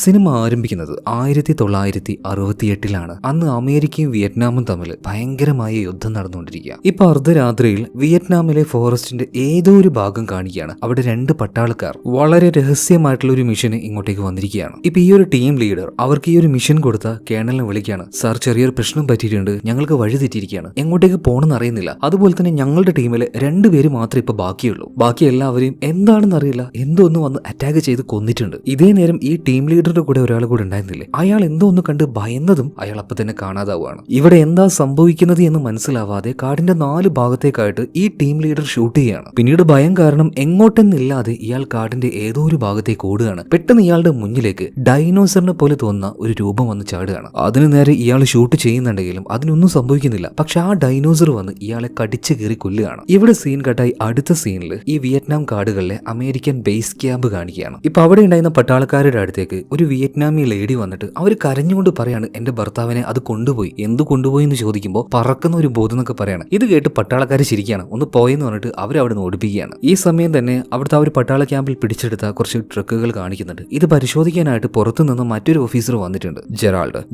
Cinema ആരംഭിക്കുന്നത് 1968 അന്ന് അമേരിക്കയും വിയറ്റ്നാമും തമ്മിൽ ഭയങ്കരമായ യുദ്ധം നടന്നുകൊണ്ടിരിക്കുക. ഇപ്പൊ അർദ്ധരാത്രിയിൽ വിയറ്റ്നാമിലെ ഫോറസ്റ്റിന്റെ ഏതോ ഒരു ഭാഗം കാണിക്കുകയാണ്. അവിടെ രണ്ട് പട്ടാളക്കാർ വളരെ രഹസ്യമായിട്ടുള്ള ഒരു മിഷന് ഇങ്ങോട്ടേക്ക് വന്നിരിക്കുകയാണ്. ഇപ്പൊ ഈ ഒരു ടീം ലീഡർ അവർക്ക് ഈ ഒരു മിഷൻ കൊടുത്ത കേണലിനെ വിളിക്കുകയാണ്. സാർ, ചെറിയൊരു പ്രശ്നം പറ്റിയിട്ടുണ്ട്, ഞങ്ങൾക്ക് വഴി തെറ്റിയിരിക്കുകയാണ്, എങ്ങോട്ടേക്ക് പോകണമെന്ന് അറിയുന്നില്ല. അതുപോലെ തന്നെ ഞങ്ങളുടെ ടീമിലെ രണ്ടുപേര് മാത്രമേ ഇപ്പൊ ബാക്കിയുള്ളൂ. ബാക്കി എല്ലാവരെയും എന്താണെന്ന് അറിയില്ല, എന്തോന്ന് വന്ന് അറ്റാക്ക് ചെയ്ത് കൊന്നിട്ടുണ്ട്. ഇതേ നേരം ഈ ടീം ലീഡറുടെ കൂടെ ഒരാൾ കൂടെ ഉണ്ടായിരുന്നില്ലേ, അയാൾ എന്തോ ഒന്ന് കണ്ട് ഭയന്നതും അയാൾ അപ്പൊ തന്നെ കാണാതാവുകയാണ്. ഇവിടെ എന്താ സംഭവിക്കുന്നത് എന്ന് മനസ്സിലാവാതെ കാടിന്റെ 4 ഭാഗത്തേക്കായിട്ട് ഈ ടീം ലീഡർ ഷൂട്ട് ചെയ്യാണ്. പിന്നീട് ഭയം കാരണം എങ്ങോട്ടെന്നില്ലാതെ ഇയാൾ കാടിന്റെ ഏതോ ഒരു ഭാഗത്തേക്ക് ഓടുകയാണ്. പെട്ടെന്ന് ഇയാളുടെ മുന്നിലേക്ക് ഡൈനോസറിനെ പോലെ തോന്നുന്ന ഒരു രൂപം വന്ന് ചാടുകയാണ്. അതിനു നേരെ ഇയാൾ ഷൂട്ട് ചെയ്യുന്നുണ്ടെങ്കിലും അതിനൊന്നും സംഭവിക്കുന്നില്ല. പക്ഷെ ആ ഡൈനോസർ വന്ന് ഇയാളെ കടിച്ചു കീറി കൊല്ലുകയാണ്. ഇവിടെ സീൻ കട്ടായി അടുത്ത സീനിൽ ഈ വിയറ്റ്നാം കാടുകളിലെ അമേരിക്കൻ ബേസ് ക്യാമ്പ് കാണിക്കുകയാണ്. ഇപ്പൊ അവിടെ ഉണ്ടായിരുന്ന പട്ടാളക്കാരുടെ അടുത്തേക്ക് ഒരു വിയറ്റ്നാമി ലേഡി വന്നിട്ട് അവർ കരഞ്ഞുകൊണ്ട് പറയാണ്, എന്റെ ഭർത്താവിനെ അത് കൊണ്ടുപോയി. എന്ത് കൊണ്ടുപോയി എന്ന് ചോദിക്കുമ്പോൾ പറക്കുന്ന ഒരു ബോധം എന്നൊക്കെ പറയാണ്. ഇത് കേട്ട് പട്ടാളക്കാർ ശരിക്കാണ് ഒന്ന് പോയെന്ന് പറഞ്ഞിട്ട് അവരവിടെ നിന്ന് ഓടിപ്പിക്കുകയാണ്. ഈ സമയം തന്നെ അവിടുത്തെ ആ ഒരു പട്ടാള ക്യാമ്പിൽ പിടിച്ചെടുത്ത കുറച്ച് ട്രക്കുകൾ കാണിക്കുന്നുണ്ട്. ഇത് പരിശോധിക്കാനായിട്ട് പുറത്തുനിന്ന് മറ്റൊരു ഓഫീസർ വന്നിട്ടുണ്ട്,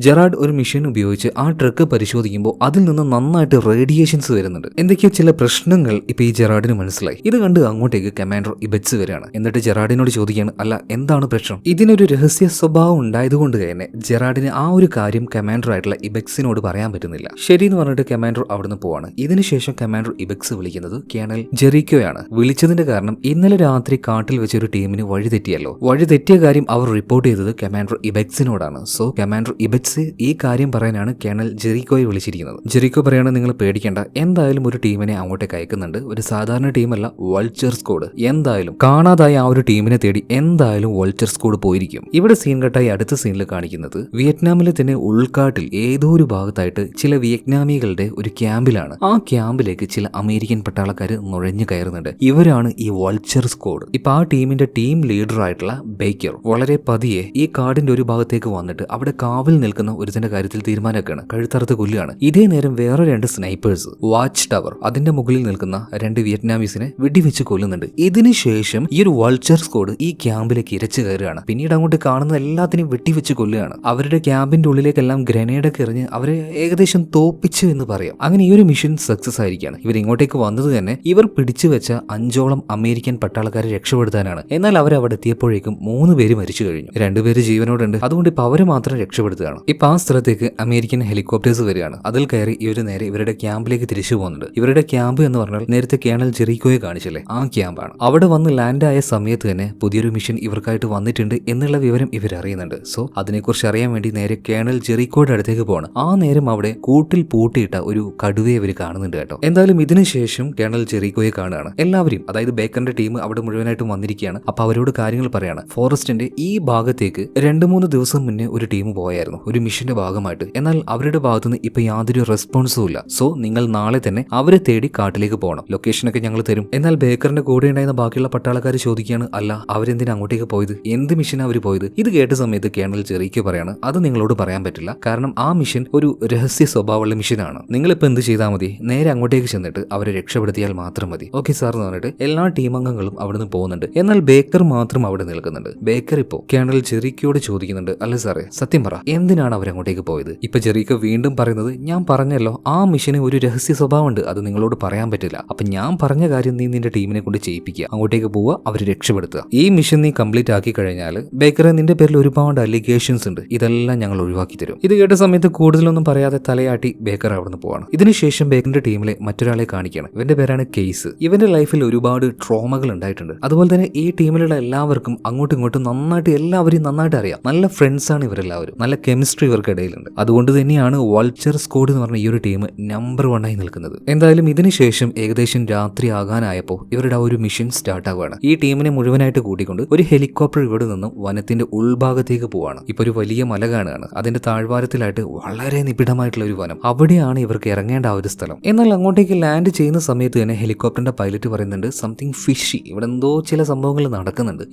ജെറാൾഡ് ഒരു മെഷീൻ ഉപയോഗിച്ച് ആ ട്രക്ക് പരിശോധിക്കുമ്പോൾ അതിൽ നിന്ന് നന്നായിട്ട് റേഡിയേഷൻസ് വരുന്നുണ്ട്. എന്തൊക്കെയോ ചില പ്രശ്നങ്ങൾ ഇപ്പൊ ഈ ജെറാഡിന് മനസ്സിലായി. ഇത് കണ്ട് അങ്ങോട്ടേക്ക് കമാൻഡർ ഇബറ്റ്സ് വരികയാണ്. എന്നിട്ട് ജെറാഡിനോട് ചോദിക്കുകയാണ്, അല്ല എന്താണ് പ്രശ്നം? ഇതിനൊരു രഹസ്യ സ്വഭാവം ഉണ്ടായതുകൊണ്ട് തന്നെ ജെറാഡിന് ആ ഒരു കാര്യം കമാൻഡർ ആയിട്ടുള്ള ഇബെക്സിനോട് പറയാൻ പറ്റുന്നില്ല. ശരി എന്ന് പറഞ്ഞിട്ട് കമാൻഡർ അവിടുന്ന് പോവാണ്. ഇതിനുശേഷം കമാൻഡർ ഇബെക്സ് വിളിക്കുന്നത് കേണൽ ജെറിക്കോയാണ്. വിളിച്ചതിന്റെ കാരണം ഇന്നലെ രാത്രി കാട്ടിൽ വെച്ച ഒരു ടീമിന് വഴി തെറ്റിയല്ലോ. വഴി തെറ്റിയ കാര്യം അവർ റിപ്പോർട്ട് ചെയ്തത് കമാൻഡർ ഇബെക്സിനോടാണ്. സോ കമാൻഡർ ഇബെക്സ് ഈ കാര്യം പറയാനാണ് കേണൽ ജെറിക്കോയെ വിളിച്ചിരിക്കുന്നത്. ജെറിക്കോ പറയാണ്, നിങ്ങൾ പേടിക്കേണ്ട, എന്തായാലും ഒരു ടീമിനെ അങ്ങോട്ടേക്ക് അയക്കുന്നുണ്ട്. ഒരു സാധാരണ ടീമല്ല, വൾച്ചർ സ്ക്വാഡ്. എന്തായാലും കാണാതായ ആ ഒരു ടീമിനെ തേടി എന്തായാലും വൾച്ചർ സ്ക്വാഡ് പോയിരിക്കും. ഇവിടെ സീൻ കട്ടായി അടുത്ത സീനിൽ കാണിക്കുന്നത് വിയറ്റ്നാമിലെ തന്നെ ഉൾക്കാട്ടിൽ ഏതോ ഒരു ഭാഗത്തായിട്ട് ചില വിയറ്റ്നാമികളുടെ ഒരു ക്യാമ്പിലാണ്. ആ ക്യാമ്പിലേക്ക് ചില അമേരിക്കൻ പട്ടാളക്കാർ നുഴഞ്ഞു കയറുന്നുണ്ട്. ഇവരാണ് ഈ വൾച്ചർ സ്ക്വാഡ്. ഇപ്പൊ ആ ടീമിന്റെ ടീം ലീഡർ ആയിട്ടുള്ള ബേക്കർ വളരെ പതിയെ ഈ കാടിന്റെ ഒരു ഭാഗത്തേക്ക് വന്നിട്ട് അവിടെ കാവൽ നിൽക്കുന്ന ഒരുത്തിന്റെ കാര്യത്തിൽ തീരുമാനമൊക്കെയാണ്. കഴുത്തറുത്ത് കൊല്ലുകയാണ്. ഇതേ നേരം വേറെ 2 സ്നൈപ്പേഴ്സ് വാച്ച് ടവർ അതിന്റെ മുകളിൽ നിൽക്കുന്ന 2 വിയറ്റ്നാമീസിനെ വെടിവെച്ച് കൊല്ലുന്നുണ്ട്. ഇതിനുശേഷം ഈ ഒരു വൾച്ചർ സ്ക്വാഡ് ഈ ക്യാമ്പിലേക്ക് ഇരച്ചു കയറുകയാണ്. പിന്നീട് അങ്ങോട്ട് കാണുന്ന എല്ലാത്തിനെയും വെട്ടിവെച്ച് കൊല്ലുകയാണ്. അവരുടെ ക്യാമ്പിന്റെ ഉള്ളിലേക്കെല്ലാം ഗ്രനേഡൊക്കെ എറിഞ്ഞ് അവരെ ഏകദേശം തോപ്പിച്ചു എന്ന് പറയാം. അങ്ങനെ ഈ ഒരു മിഷൻ സക്സസ് ആയിരിക്കുകയാണ്. ഇവർ ഇങ്ങോട്ടേക്ക് വന്നത് തന്നെ ഇവർ പിടിച്ചു വെച്ച 5ഓളം അമേരിക്കൻ പട്ടാളക്കാരെ രക്ഷപ്പെടുത്താനാണ്. എന്നാൽ അവരവിടെ എത്തിയപ്പോഴേക്കും 3 പേര് മരിച്ചു കഴിഞ്ഞു. 2 പേര് ജീവനോടുണ്ട്. അതുകൊണ്ട് ഇപ്പൊ അവരെ മാത്രം രക്ഷപ്പെടുത്തുകയാണ്. ഇപ്പൊ ആ സ്ഥലത്തേക്ക് അമേരിക്കൻ ഹെലികോപ്റ്റേഴ്സ് വരികയാണ്. അതിൽ കയറി ഇവര് നേരെ ഇവരുടെ ക്യാമ്പിലേക്ക് തിരിച്ചു പോകുന്നുണ്ട്. ഇവരുടെ ക്യാമ്പ് എന്ന് പറഞ്ഞാൽ നേരത്തെ കേണൽ ജെറിക്കോയെ കാണിച്ചില്ലേ, ആ ക്യാമ്പാണ്. അവിടെ വന്ന് ലാൻഡ് ആയ സമയത്ത് തന്നെ പുതിയൊരു മിഷൻ ഇവർക്കായിട്ട് വന്നിട്ടുണ്ട് എന്നുള്ള വിവരം ഇവർ അറിയുന്നുണ്ട്. സോ അതിനെക്കുറിച്ച് അറിയാൻ വേണ്ടി നേരെ കേണൽ ജെറിക്കോയുടെ അടുത്തേക്ക് പോകണം. ആ നേരം അവിടെ കൂട്ടിൽ പൂട്ടിയിട്ട ഒരു കടുവയെ ഇവർ കാണുന്നുണ്ട് കേട്ടോ. എന്തായാലും ഇതിനുശേഷം കേണൽ ജെറിക്കോയെ കാണുകയാണ്. എല്ലാവരും, അതായത് ബേക്കറിന്റെ ടീം അവിടെ മുഴുവനായിട്ടും വന്നിരിക്കുകയാണ്. അപ്പൊ അവരോട് കാര്യങ്ങൾ പറയാണ്. ഫോറസ്റ്റിന്റെ ഈ ഭാഗത്തേക്ക് 2-3 ദിവസം മുന്നേ ഒരു ടീം പോയായിരുന്നു ഒരു മിഷന്റെ ഭാഗമായിട്ട്. എന്നാൽ അവരുടെ ഭാഗത്തുനിന്ന് ഇപ്പൊ യാതൊരു റെസ്പോൺസും ഇല്ല. സോ നിങ്ങൾ നാളെ തന്നെ അവരെ തേടി കാട്ടിലേക്ക് പോകണം. ലൊക്കേഷനൊക്കെ ഞങ്ങൾ തരും. എന്നാൽ ബേക്കറിന്റെ കൂടെ ഉണ്ടായിരുന്ന ബാക്കിയുള്ള പട്ടാളക്കാർ ചോദിക്കുകയാണ്, അല്ല അവരെന്തിനാ അങ്ങോട്ടേക്ക് പോയത്, എന്ത് മിഷനാ അവർ പോയത്? ഇത് കേട്ട സമയത്ത് കേണൽ ജെറിക്കോ പറയാണ്, അത് നിങ്ങളോട് പറയാൻ പറ്റില്ല, കാരണം ആ മിഷൻ ഒരു രഹസ്യ സ്വഭാവമുള്ള മിഷനാണ്. നിങ്ങളിപ്പോ എന്ത് ചെയ്താൽ മതി, നേരെ അങ്ങോട്ടേക്ക് ചെന്നിട്ട് അവരെ രക്ഷപ്പെടുത്തിയാൽ മാത്രം മതി. ഓക്കെ സാർ എന്ന് പറഞ്ഞിട്ട് എല്ലാ ടീം അംഗങ്ങളും അവിടുന്ന് പോകുന്നുണ്ട്. എന്നാൽ ബേക്കർ മാത്രം അവിടെ നിൽക്കുന്നുണ്ട്. ബേക്കർ ഇപ്പോ കേണൽ ജെറിക്കോയോട് ചോദിക്കുന്നുണ്ട്, അല്ല സാറേ സത്യം പറ, എന്തിനാണ് അവരങ്ങോട്ടേക്ക് പോയത്? ഇപ്പൊ ജെറിക്കോ വീണ്ടും പറയുന്നത്, ഞാൻ പറഞ്ഞല്ലോ ആ മിഷന് ഒരു രഹസ്യ സ്വഭാവമുണ്ട്, അത് നിങ്ങളോട് പറയാൻ പറ്റില്ല. അപ്പൊ ഞാൻ പറഞ്ഞ കാര്യം നീ നിന്റെ ടീമിനെ കൊണ്ട് ചെയ്യിപ്പിക്കുക, അങ്ങോട്ടേക്ക് പോവുക, അവരെ രക്ഷപ്പെടുത്തുക. ഈ മിഷൻ നീ കംപ്ലീറ്റ് ആക്കി കഴിഞ്ഞാൽ ബേക്കറെ നിന്റെ പേരിൽ ഒരുപാട് അലിഗേഷൻസ് ഉണ്ട്, ഇതെല്ലാം ഞങ്ങൾ ഒഴിവാക്കി തരും. ഇത് കേട്ട സമയത്ത് കൂടുതലൊന്നും പറയാതെ തലയാട്ടി ബേക്കർ അവിടുന്ന് പോവാണ്. ഇതിനുശേഷം ബേക്കറിന്റെ ടീമിലെ മറ്റൊരാളെ കാണിക്കുകയാണ്. ഇവന്റെ പേരാണ് കേസ്. ഇവന്റെ ലൈഫിൽ ഒരുപാട് ട്രോമകൾ ഉണ്ടായിട്ടുണ്ട്. അതുപോലെ തന്നെ ഈ ടീമിലുള്ള എല്ലാവർക്കും അങ്ങോട്ടും ഇങ്ങോട്ടും നന്നായിട്ട് എല്ലാവരെയും നന്നായിട്ട് അറിയാം. നല്ല ഫ്രണ്ട്സ് ആണ് ഇവരെല്ലാവരും. നല്ല കെമിസ്ട്രി ഇവർക്കിടയിലുണ്ട്. അതുകൊണ്ട് തന്നെയാണ് വൾച്ചർ സ്ക്വാഡ് എന്ന് പറഞ്ഞ ഈ ഒരു ടീം നമ്പർ 1 ആയി നിൽക്കുന്നത്. എന്തായാലും ഇതിനുശേഷം ഏകദേശം രാത്രി ആകാനായപ്പോൾ ഇവരുടെ ആ ഒരു മിഷൻ സ്റ്റാർട്ട് ആവുകയാണ്. ഈ ടീമിനെ മുഴുവനായിട്ട് കൂട്ടിക്കൊണ്ട് ഒരു ഹെലികോപ്റ്റർ ഇവിടെ നിന്നും വനത്തിന്റെ ഉൾഭാഗത്തേക്ക് പോവാണ്. ഇപ്പൊ ഒരു വലിയ മല കാണുകയാണ്. അതിന്റെ താഴ്വാരത്തിലായിട്ട് വളരെ നിബിഡമായിട്ടുള്ള ഒരു വനം. അവിടെയാണ് ഇവർക്ക് ഇറങ്ങേണ്ട ആ ഒരു സ്ഥലം. എന്നാൽ അങ്ങോട്ടേക്ക് ലാൻഡ് ചെയ്യുന്ന സമയത്ത് തന്നെ ഹെലികോപ്റ്ററിന്റെ പൈലറ്റ് പറയുന്നുണ്ട്, സംതിങ് ഫിഷി, ഇവിടെ എന്തോ ചില സംഭവങ്ങൾ നടക്കുന്നുണ്ട്.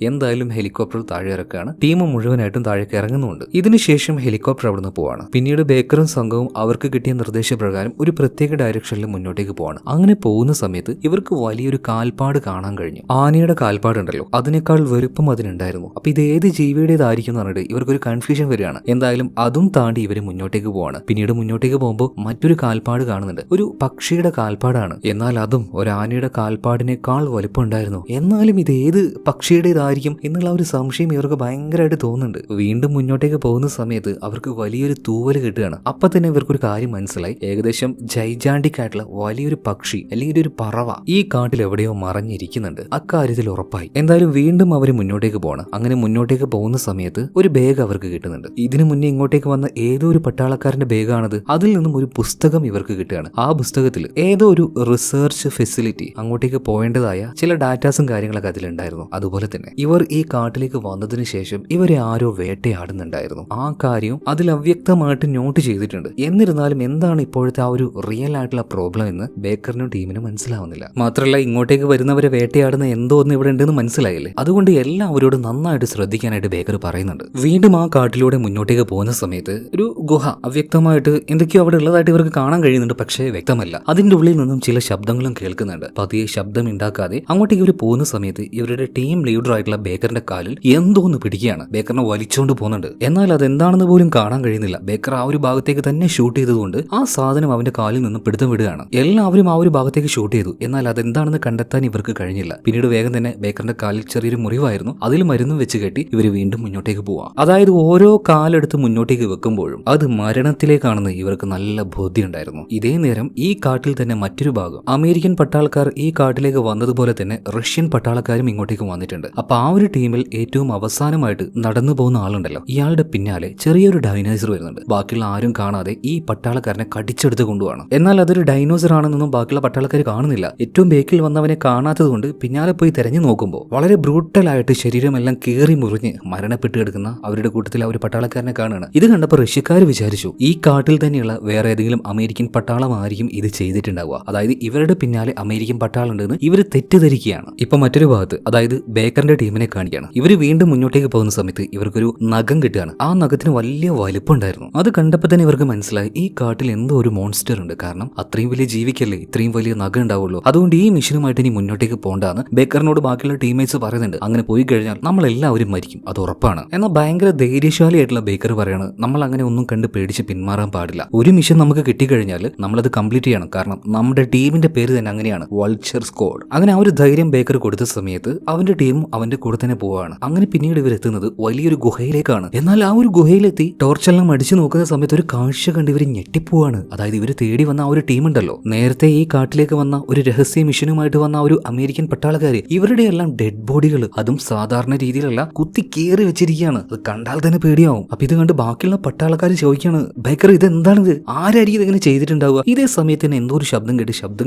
എന്തായാലും ഹെലികോപ്റ്റർ താഴെ ഇറക്കുകയാണ്. ടീം മുഴുവനായിട്ടും താഴേക്ക് ഇറങ്ങുന്നുണ്ട്. ഇതിനുശേഷം ഹെലികോപ്റ്റർ അവിടുന്ന് പോവാണ്. പിന്നീട് ബേക്കറും സംഘവും അവർക്ക് കിട്ടിയ നിർദ്ദേശപ്രകാരം ഒരു പ്രത്യേക ഡയറക്ഷനിൽ മുന്നോട്ടേക്ക് പോവാണ്. അങ്ങനെ പോകുന്ന സമയത്ത് ഇവർക്ക് വലിയൊരു കാൽപ്പാട് കാണാൻ കഴിഞ്ഞു. ആനയുടെ കാൽപ്പാടുണ്ടല്ലോ, അതിനേക്കാൾ വലുപ്പം അതിനുണ്ടായിരുന്നു. അപ്പൊ ഇത് ഏത് ജീവിയുടേതായിരുന്നു ഏതായിരിക്കും എന്ന് പറഞ്ഞിട്ട് ഇവർക്കൊരു കൺഫ്യൂഷൻ വരികയാണ്. എന്തായാലും അതും താണ്ടി ഇവർ മുന്നോട്ടേക്ക് പോവാണ്. പിന്നീട് മുന്നോട്ടേക്ക് പോകുമ്പോൾ മറ്റൊരു കാൽപ്പാട് കാണുന്നുണ്ട്. ഒരു പക്ഷിയുടെ കാൽപ്പാടാണ്. എന്നാൽ അതും ഒരു ആനയുടെ കാൽപ്പാടിനേക്കാൾ വലിപ്പം ഉണ്ടായിരുന്നു. എന്നാലും ഇത് ഏത് പക്ഷിയുടേതായിരിക്കും എന്നുള്ള ഒരു സംശയം ഇവർക്ക് ഭയങ്കരമായിട്ട് തോന്നുന്നുണ്ട്. വീണ്ടും മുന്നോട്ടേക്ക് പോകുന്ന സമയത്ത് അവർക്ക് വലിയൊരു തൂവല് കിട്ടുകയാണ്. അപ്പൊ തന്നെ ഇവർക്കൊരു കാര്യം മനസ്സിലായി. ഏകദേശം ജൈജാണ്ടിക് ആയിട്ടുള്ള വലിയൊരു പക്ഷി അല്ലെങ്കിൽ ഒരു പറവ ഈ കാട്ടിൽ എവിടെയോ മറഞ്ഞിരിക്കുന്നുണ്ട്. അക്കാര്യത്തിൽ ഉറപ്പായി. എന്തായാലും വീണ്ടും അവർ മുന്നോട്ടേക്ക് പോകണം. അങ്ങനെ മുന്നോട്ടേക്ക് പോകുന്ന സമയത്ത് ഒരു ബാഗ് അവർക്ക് കിട്ടുന്നുണ്ട്. ഇതിനു മുന്നേ ഇങ്ങോട്ടേക്ക് വന്ന ഏതോ ഒരു പട്ടാളക്കാരന്റെ ബാഗാണത്. അതിൽ നിന്നും ഒരു പുസ്തകം ഇവർക്ക് കിട്ടുകയാണ്. ആ പുസ്തകത്തിൽ ഏതോ ഒരു റിസർച്ച് ഫെസിലിറ്റി അങ്ങോട്ടേക്ക് പോകേണ്ടതായ ചില ഡാറ്റാസും കാര്യങ്ങളൊക്കെ അതിലുണ്ടായിരുന്നു. അതുപോലെ തന്നെ ഇവർ ഈ കാട്ടിലേക്ക് വന്നതിന് ശേഷം ഇവരെ ആരോ വേട്ടയാടുന്നുണ്ടായിരുന്നു. ആ കാര്യം അതിൽ അവ്യക്തമായിട്ട് നോട്ട് ചെയ്തിട്ടുണ്ട്. എന്നിരുന്നാലും എന്താണ് ഇപ്പോഴത്തെ ആ ഒരു റിയൽ ആയിട്ടുള്ള പ്രോബ്ലം എന്ന് ബേക്കറിനും ടീമിനും മനസ്സിലാവുന്നില്ല. മാത്രമല്ല ഇങ്ങോട്ടേക്ക് വരുന്നവരെ വേട്ടയാടുന്ന എന്തോ ഒന്ന് ഇവിടെ ഉണ്ടെന്ന് മനസ്സിലായില്ലേ. അതുകൊണ്ട് എല്ലാവരോടും നന്നായിട്ട് ശ്രദ്ധിക്കാനായിട്ട് ബേക്കർ പറയുന്നുണ്ട്. വീണ്ടും ആ കാട്ടിലൂടെ മുന്നോട്ടേക്ക് പോകുന്ന സമയത്ത് ഒരു ഗുഹ അവ്യക്തമായിട്ട് എന്തൊക്കെയോ അവിടെ ഉള്ളതായിട്ട് ഇവർക്ക് കാണാൻ കഴിയുന്നുണ്ട്. പക്ഷേ വ്യക്തമല്ല. അതിന്റെ ഉള്ളിൽ നിന്നും ചില ശബ്ദങ്ങളും കേൾക്കുന്നുണ്ട്. പതിയെ ശബ്ദം ഉണ്ടാക്കാതെ അങ്ങോട്ടേക്ക് ഇവർ പോകുന്ന സമയത്ത് ഇവരുടെ ടീം ലീഡർ ആയിട്ടുള്ള ബേക്കറിന്റെ കാലിൽ എന്തോന്ന് പിടിക്കുകയാണ്. ബേക്കറിനെ വലിച്ചുകൊണ്ട് പോകുന്നുണ്ട്. എന്നാൽ അതെന്താണെന്ന് പോലും കാണാൻ കഴിയുന്നില്ല. ബേക്കർ ആ ഒരു ഭാഗത്തേക്ക് തന്നെ ഷൂട്ട് ചെയ്തതുകൊണ്ട് ആ സാധനം അവന്റെ കാലിൽ നിന്ന് പിടുത്തം വിടുകയാണ്. എല്ലാവരും ആ ഒരു ഭാഗത്തേക്ക് ഷൂട്ട് ചെയ്തു. എന്നാൽ അതെന്താണെന്ന് കണ്ടെത്താൻ ഇവർക്ക് കഴിഞ്ഞില്ല. പിന്നീട് വേഗം തന്നെ ബേക്കറിന്റെ കാലിൽ ചെറിയൊരു മുറിവായിരുന്നു. അതിൽ മരുന്നും വെച്ച് കെട്ടി ഇവർ വീണ്ടും മുന്നോട്ടേക്ക് പോവാം. അതായത് ഓരോ കാലെടുത്ത് മുന്നോട്ടേക്ക് വെക്കുമ്പോഴും അത് മരണത്തിലേക്കാണെന്ന് ഇവർക്ക് നല്ല ബോധ്യമുണ്ടായിരുന്നു. ഇതേ നേരം ഈ കാട്ടിൽ തന്നെ മറ്റൊരു ഭാഗം അമേരിക്കൻ പട്ടാളക്കാർ ഈ കാട്ടിലേക്ക് വന്നതുപോലെ തന്നെ റഷ്യൻ പട്ടാളക്കാരും ഇങ്ങോട്ടേക്ക് വന്നിട്ടുണ്ട്. അപ്പൊ ആ ഒരു ടീമിൽ ഏറ്റവും അവസാനമായിട്ട് നടന്നു പോകുന്ന ആളുണ്ടല്ലോ, ഇയാളുടെ പിന്നാലെ ചെറിയൊരു ഡൈനോസർ വരുന്നുണ്ട്. ബാക്കിയുള്ള ആരും കാണാതെ ഈ പട്ടാളക്കാരനെ കടിച്ചെടുത്ത് കൊണ്ടുപോകണം. എന്നാൽ അതൊരു ഡൈനോസർ ആണെന്നൊന്നും ബാക്കിയുള്ള പട്ടാളക്കാർ കാണുന്നില്ല. ഏറ്റവും ബേക്കിൽ വന്നവനെ കാണാത്തത് കൊണ്ട് പിന്നാലെ പോയി തെരഞ്ഞു നോക്കുമ്പോൾ വളരെ ബ്രൂട്ടലായിട്ട് ശരീരമെല്ലാം കീറി മുറിഞ്ഞ് മരണപ്പെട്ട് കിടക്കുന്ന അവരുടെ കൂട്ടത്തിൽ ആ ഒരു പട്ടാളക്കാരനെ കാണുകയാണ്. ഇത് കണ്ടപ്പോൾ റഷ്യക്കാർ വിചാരിച്ചു ഈ കാട്ടിൽ തന്നെയുള്ള വേറെ ഏതെങ്കിലും അമേരിക്കൻ പട്ടാളമായിരിക്കും ഇത് ചെയ്തിട്ടുണ്ടാവുക. അതായത് ഇവരുടെ പിന്നാലെ അമേരിക്കൻ പട്ടാളം ഉണ്ടെന്ന് ഇവർ തെറ്റിദ്ധരിക്കുകയാണ്. ഇപ്പൊ മറ്റൊരു ഭാഗത്ത് അതായത് ബേക്കറിന്റെ ടീമിനെ കാണിക്കുകയാണ്. ഇവർ വീണ്ടും മുന്നോട്ടേക്ക് പോകുന്ന സമയത്ത് ഇവർക്കൊരു നഖം കിട്ടുകയാണ്. ആ നഖത്തിന് വലിയ വലിപ്പം ഉണ്ടായിരുന്നു. അത് കണ്ടപ്പോൾ തന്നെ ഇവർക്ക് മനസ്സിലായി ഈ കാട്ടിൽ എന്തോ ഒരു മോൺസ്റ്റർ ഉണ്ട്. കാരണം അത്രയും വലിയ ജീവിക്കല്ലേ ഇത്രയും വലിയ നഖം ഉണ്ടാവുള്ളൂ. അതുകൊണ്ട് ഈ മിഷനുമായിട്ട് ഇനി മുന്നോട്ടേക്ക് പോകണ്ടാന്ന് ബേക്കറിനോട് ബാക്കിയുള്ള ടീമേറ്റ്സ് പറയുന്നുണ്ട്. അങ്ങനെ പോയി കഴിഞ്ഞാൽ നമ്മൾ എല്ലാവരും മരിക്കും, അത് ഉറപ്പാണ്. എന്നാൽ ഭയങ്കര ധൈര്യശാലിയായിട്ടുള്ള ബേക്കർ പറയാണ് നമ്മൾ അങ്ങനെ ഒന്നും കണ്ട് പേടിച്ച് പിന്മാറാൻ പാടില്ല. ഒരു മിഷൻ നമുക്ക് കിട്ടിക്കഴിഞ്ഞാൽ നമ്മളത് കംപ്ലീറ്റ് ചെയ്യണം. കാരണം നമ്മുടെ ടീമിന്റെ പേര് തന്നെ അങ്ങനെയാണ്, വൾച്ചർ സ്ക്വാഡ്. അങ്ങനെ ആ ഒരു ധൈര്യം ബേക്കർ കൊടുത്ത സമയത്ത് അവന്റെ ടീമും അവന്റെ കൂടെ തന്നെ പോവാണ്. അങ്ങനെ പിന്നീട് ഇവരെത്തുന്നത് വലിയൊരു ഗുഹയിലേക്കാണ്. എന്നാൽ ആ ഒരു ഗുഹയിലെത്തി ടോർച്ചെല്ലാം അടിച്ചു നോക്കുന്ന സമയത്ത് ഒരു കാഴ്ച കണ്ട് ഇവർ ഞെട്ടിപ്പോവാണ്. അതായത് ഇവർ തേടി വന്ന ആ ഒരു ടീം ഉണ്ടല്ലോ, നേരത്തെ ഈ കാട്ടിലേക്ക് വന്ന ഒരു രഹസ്യ മിഷനുമായിട്ട് വന്ന ആ ഒരു അമേരിക്കൻ പട്ടാളക്കാര്, ഇവരുടെ എല്ലാം ഡെഡ് ബോഡികൾ, അതും സാധാരണ രീതിയിലല്ല, കുത്തി കീറി വെച്ചിരിക്കുകയാണ്. അത് കണ്ടാൽ തന്നെ പേടിയാവും. അപ്പൊ ഇത് കണ്ട് ബാക്കിയുള്ള പട്ടാളക്കാർ ചോദിക്കാണ്, ബേക്കർ ഇതെന്താണിത്, ആരായിരിക്കും ഇതെങ്ങനെ ചെയ്തിട്ടുണ്ടാവുക? ഇതേ സമയത്ത് തന്നെ എന്തോ ഒരു ശബ്ദം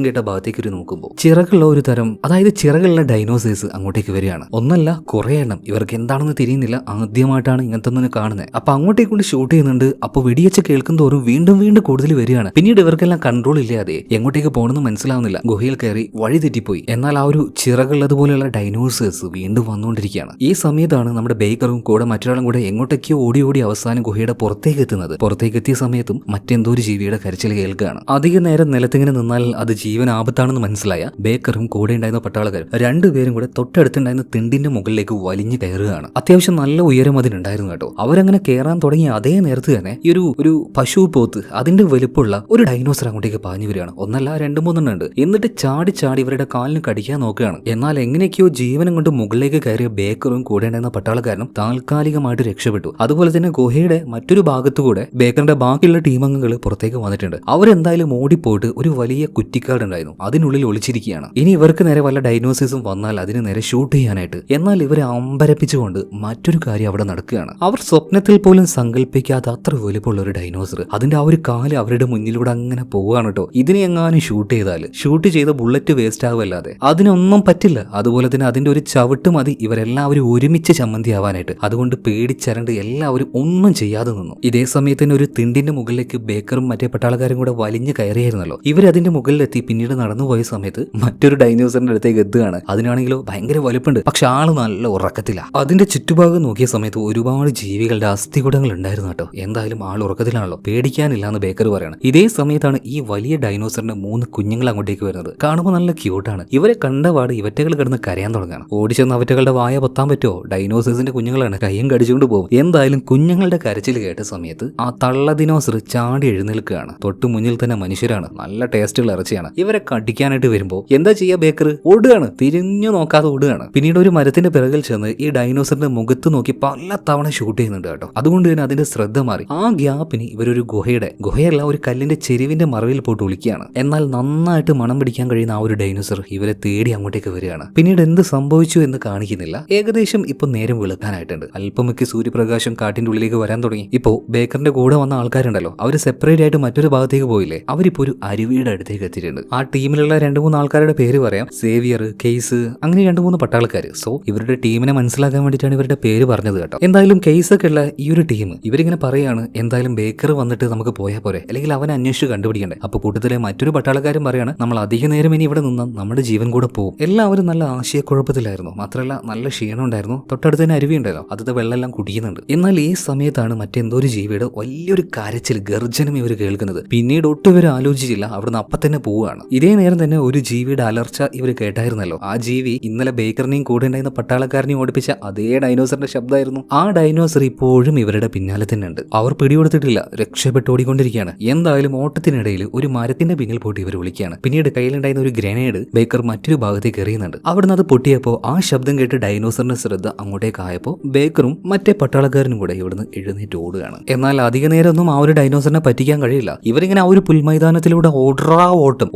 കേട്ട ഭാഗത്തേക്ക് ഒരു നോക്കുമ്പോൾ ചിറകുള്ള ഒരു തരം, അതായത് ചിറകുള്ള ഡൈനോസേഴ്സ് അങ്ങോട്ടേക്ക് വരികയാണ്. ഒന്നല്ല കുറെ എണ്ണം. ഇവർക്ക് എന്താണെന്ന് തിരിയുന്നില്ല. ആദ്യമായിട്ടാണ് ഇങ്ങനത്തെ ഒന്നും കാണുന്നത്. അപ്പൊ അങ്ങോട്ടേക്ക് കൊണ്ട് ഷൂട്ട് ചെയ്യുന്നുണ്ട്. അപ്പൊ വെടിയച്ച കേൾക്കും തോറും വീണ്ടും വീണ്ടും കൂടുതൽ വരികയാണ്. പിന്നീട് ഇവർക്കെല്ലാം കൺട്രോൾ ഇല്ലാതെ എങ്ങോട്ടേക്ക് പോകണമെന്ന് മനസ്സിലാവുന്നില്ല. ഗുഹയിൽ കയറി വഴി തെറ്റിപ്പോയി. എന്നാൽ ആ ഒരു ചിറകുള്ളതുപോലെയുള്ള ഡൈനോസേഴ്സ് വീണ്ടും വന്നുകൊണ്ടിരിക്കുകയാണ്. ഈ സമയത്താണ് നമ്മുടെ ബേക്കറും കൂടെ മറ്റൊരാളും കൂടെ എങ്ങോട്ടൊക്കെയോ ഓടി ഓടി അവസാനം ഗുഹയുടെ പുറത്തേക്ക് എത്തുന്നത്. പുറത്തേക്ക് എത്തിയ സമയത്തും മറ്റെന്തോ ഒരു ജീവിയുടെ കരച്ചിൽ കേൾക്കുകയാണ്. അധിക നേരം നിലത്തിങ്ങനെ നിന്നാൽ അത് ജീവൻ ആപത്താണെന്ന് മനസ്സിലായ ബേക്കറും കൂടെ ഉണ്ടായിരുന്ന പട്ടാളക്കാരും രണ്ടുപേരും കൂടെ തൊട്ടടുത്തുണ്ടായിരുന്ന തിണ്ടിന്റെ മുകളിലേക്ക് വലിഞ്ഞു കയറുകയാണ്. അത്യാവശ്യം നല്ല ഉയരം അതിനുണ്ടായിരുന്നു കേട്ടോ. അവരങ്ങനെ കയറാൻ തുടങ്ങിയ അതേ നേരത്ത് തന്നെ ഈ ഒരു പശു പോത്ത് അതിന്റെ വലുപ്പമുള്ള ഒരു ഡൈനോസർ അങ്ങോട്ടേക്ക് പാഞ്ഞു വരികയാണ്. ഒന്നല്ല 2-3 ഉണ്ട്. എന്നിട്ട് ചാടി ചാടി ഇവരുടെ കാലിന് കടിക്കാൻ നോക്കുകയാണ്. എന്നാൽ എങ്ങനെയൊക്കെയോ ജീവനം കൊണ്ട് മുകളിലേക്ക് കയറിയ ബേക്കറും കൂടെ ഉണ്ടായിരുന്ന പട്ടാളക്കാരനും താൽക്കാലികമായിട്ട് രക്ഷപ്പെട്ടു. അതുപോലെ തന്നെ ഗുഹയുടെ മറ്റൊരു ഭാഗത്തുകൂടെ ബേക്കറിന്റെ ബാക്കിയുള്ള ടീമംഗങ്ങൾ പുറത്തേക്ക് വന്നിട്ടുണ്ട്. അവരെന്തായാലും ഓടിപ്പോയിട്ട് ഒരു വലിയ കുറ്റിക്കാട് ഉണ്ടായിരുന്നു, അതിനുള്ളിൽ ഒളിച്ചിരിക്കുകയാണ്. ഇനി ഇവർക്ക് നേരെ വല്ല ഡൈനോസേഴ്സും വന്നാൽ അതിന് നേരെ ഷൂട്ട് ചെയ്യാനായിട്ട്. എന്നാൽ ഇവരെ അമ്പരപ്പിച്ചുകൊണ്ട് മറ്റൊരു കാര്യം അവിടെ നടക്കുകയാണ്. അവർ സ്വപ്നത്തിൽ പോലും സങ്കല്പിക്കാത്ത അത്ര വലുപ്പമുള്ള ഒരു ഡൈനോസർ, അതിന്റെ ആ ഒരു കാല് അവരുടെ മുന്നിലൂടെ അങ്ങനെ പോവുകയാണ് കേട്ടോ. ഇതിനെ എങ്ങാനും ഷൂട്ട് ചെയ്താൽ ഷൂട്ട് ചെയ്ത ബുള്ളറ്റ് വേസ്റ്റ് ആവുമല്ലാതെ അതിനൊന്നും പറ്റില്ല. അതുപോലെ തന്നെ അതിന്റെ ഒരു ചവിട്ട് മതി ഇവരെല്ലാവരും ഒരുമിച്ച് ചമ്മന്തി ആവാനായിട്ട്. അതുകൊണ്ട് പേടിച്ചരണ്ട് എല്ലാവരും ഒന്നും ചെയ്യാതെ നിന്നു. ഇതേ സമയത്ത് തന്നെ ഒരു തിണ്ടിന്റെ മുകളിലേക്ക് ബേക്കറും മറ്റേ പട്ടാളക്കാരും കൂടെ വലിഞ്ഞു കയറിയായിരുന്നല്ലോ. ഇവരതിന്റെ മുകളിലെത്തി പിന്നീട് നടന്നുപോയ സമയത്ത് മറ്റൊരു ഡൈനോസറിന്റെ അടുത്തേക്ക് എത്തുകയാണ്. അതിനാണെങ്കിലോ ഭയങ്കര വലുപ്പമുണ്ട്, പക്ഷെ ആള് നല്ല ഉറക്കത്തില്ല. അതിന്റെ ചുറ്റുഭാഗം നോക്കിയ സമയത്ത് ഒരുപാട് ജീവികളുടെ അസ്ഥികൂടങ്ങൾ ഉണ്ടായിരുന്നു കേട്ടോ. എന്തായാലും ആൾ ഉറക്കത്തിലാണല്ലോ, പേടിക്കാനില്ല എന്ന് ബേക്കർ പറയാണ്. ഇതേ സമയത്താണ് ഈ വലിയ ഡൈനോസറിന്റെ 3 കുഞ്ഞുങ്ങൾ അങ്ങോട്ടേക്ക് വരുന്നത്. കാണുമ്പോൾ നല്ല ക്യൂട്ടാണ്. ഇവരെ കണ്ടപാട് ഇവറ്റകൾ കിടന്ന് കരയാൻ തുടങ്ങുകയാണ്. ഓടിച്ചെന്ന് അവറ്റകളുടെ വായ പൊത്താൻ പറ്റുമോ? ഡൈനോസേഴ്സിന്റെ കുഞ്ഞുങ്ങൾ കുഞ്ഞുങ്ങളാണ്, കയ്യും കടിച്ചുകൊണ്ട് പോകും. എന്തായാലും കുഞ്ഞുങ്ങളുടെ കരച്ചിൽ കേട്ട സമയത്ത് ആ തള്ള ദിനോസർ ചാടി എഴുന്നേൽക്കുകയാണ്. തൊട്ടു മുന്നിൽ തന്നെ മനുഷ്യരാണ്, നല്ല ടേസ്റ്റുള്ള ഇറച്ചിയാണ്. ഇവരെ കടിക്കാനായിട്ട് വരുമ്പോ എന്താ ചെയ്യാ, ബേക്കർ ഓടുകയാണ്, തിരിഞ്ഞു നോക്കാതെ ഓടുകയാണ്. പിന്നീട് ഒരു മരത്തിന്റെ പിറകിൽ ചെന്ന് ഈ ഡൈനോസറിന്റെ മുഖത്ത് നോക്കി പല തവണ ഷൂട്ട് ചെയ്യുന്നുണ്ട് കേട്ടോ. അതുകൊണ്ട് തന്നെ അതിന്റെ ശ്രദ്ധ മാറി. ആ ഗ്യാപ്പിന് ഇവരൊരു ഗുഹയല്ല, ഒരു കല്ലിന്റെ ചെരുവിന്റെ മറവിൽ പോയിട്ട് ഒളിക്കുകയാണ്. എന്നാൽ നന്നായിട്ട് മണം പിടിക്കാൻ കഴിയുന്ന ആ ഒരു ഡൈനോസർ ഇവരെ തേടി അങ്ങോട്ടേക്ക് വരികയാണ്. പിന്നീട് എന്ത് സംഭവിച്ചു എന്ന് കാണിക്കുന്നില്ല. ഏകദേശം ഇപ്പൊ നേരം വെളുക്കാനായിട്ടുണ്ട്. അല്പമൊക്കെ സൂര്യപ്രകാശം കാട്ടിന്റെ ഉള്ളിലേക്ക് വരാൻ തുടങ്ങി. ഇപ്പോ ബേക്കറിന്റെ കൂടെ വന്ന ആൾക്കാരുണ്ടല്ലോ, അവർ സെപ്പറേറ്റ് ആയിട്ട് മറ്റൊരു ഭാഗത്തേക്ക് പോയില്ലേ, അവരിപ്പോ ഒരു അരുവിയുടെ അടുത്തേക്ക് എത്തിയിട്ടുണ്ട്. ആ ടീമിലുള്ള 2-3 ആൾക്കാരുടെ പേര് പറയാം. സേവിയർ, കേസ്, അങ്ങനെ 2-3 പട്ടാളക്കാർ. സോ ഇവരുടെ ടീമിനെ മനസ്സിലാക്കാൻ വേണ്ടിയിട്ടാണ് ഇവരുടെ പേര് പറഞ്ഞത് കേട്ടോ. എന്തായാലും കേസൊക്കെ ഉള്ള ഈ ഒരു ടീം ഇവരിങ്ങനെ പറയാണ്, എന്തായാലും ബേക്കർ വന്നിട്ട് നമുക്ക് പോയാൽ പോരെ, അല്ലെങ്കിൽ അവനെ അന്വേഷിച്ച് കണ്ടുപിടിക്കണ്ടേ. അപ്പൊ കൂട്ടത്തിലെ മറ്റൊരു പട്ടാളക്കാരും പറയാണ്, നമ്മൾ അധിക നേരം ഇനി ഇവിടെ നിന്നാൽ നമ്മുടെ ജീവൻ കൂടെ പോകും. എല്ലാവരും നല്ല ആശയക്കുഴപ്പത്തിലായിരുന്നു. മാത്രമല്ല നല്ല ക്ഷീണം ഉണ്ടായിരുന്നു. തൊട്ടടുത്ത് തന്നെ അരുവി ഉണ്ടല്ലോ, അതിന്റെ വെള്ളമെല്ലാം കുടിക്കുന്നുണ്ട്. എന്നാൽ ഈ സമയത്താണ് മറ്റെന്തോ ഒരു ജീവിയുടെ വലിയൊരു കരച്ചിൽ, ഗർജനം ഇവർ കേൾക്കുന്നത്. പിന്നീട് ഒട്ടും ഇവർ ആലോചിച്ചില്ല, അവിടുന്ന് അപ്പം തന്നെ പോവുകയാണ്. ഇതേ നേരം തന്നെ ഒരു ജീവിയുടെ അലർച്ച ഇവർ കേട്ടായിരുന്നല്ലോ. ആ ജീവി ഇന്നലെ ബേക്കറിനെയും കൂടെ ഉണ്ടായിരുന്ന പട്ടാളക്കാരനെയും ഓടിപ്പിച്ച അതേ ഡൈനോസറിന്റെ ശബ്ദമായിരുന്നു. ആ ഡൈനോസർ ഇപ്പോഴും ഇവരുടെ പിന്നാലെ തന്നെ ഉണ്ട്. അവർ പിടികൊടുത്തിട്ടില്ല, രക്ഷപ്പെട്ട് ഓടിക്കൊണ്ടിരിക്കുകയാണ്. എന്തായാലും ഓട്ടത്തിനിടയിൽ ഒരു മരത്തിന്റെ പിന്നിൽ പോയിട്ട് ഇവർ വിളിക്കുകയാണ്. പിന്നീട് കയ്യിലുണ്ടായിരുന്ന ഒരു ഗ്രനേഡ് ബേക്കർ മറ്റൊരു ഭാഗത്തേക്ക് എറിയുന്നുണ്ട്. അവിടുന്ന് അത് പൊട്ടിയപ്പോൾ ആ ശബ്ദം കേട്ട് ഡൈനോസറിന്റെ ശ്രദ്ധ അങ്ങോട്ടേക്ക് ആയപ്പോൾ ബേക്കറും മറ്റേ പട്ടാളക്കാരനും കൂടെ ഇവിടുന്ന് എഴുന്നേറ്റ് ഓടുകയാണ്. എന്നാൽ അധിക നേരമൊന്നും ആ ഒരു ഡൈനോസറിനെ പറ്റിക്കാൻ കഴിയില്ല. ഇവരിങ്ങനെ ആ ഒരു പുൽമൈതാനത്തിലൂടെ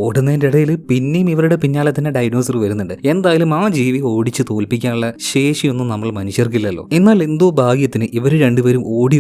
ഓടുന്നതിന്റെ ഇടയിൽ പിന്നെയും ഇവരുടെ പിന്നാലെ തന്നെ ഡൈനോസർ വരുന്നുണ്ട്. എന്തായാലും ആ ജീവി ഓടിച്ച് തോൽപ്പിക്കാനുള്ള ശേഷിയൊന്നും നമ്മൾ മനുഷ്യർക്കില്ലല്ലോ. എന്നാൽ എന്തോ ഭാഗ്യത്തിന് ഇവർ രണ്ടുപേരും ഓടി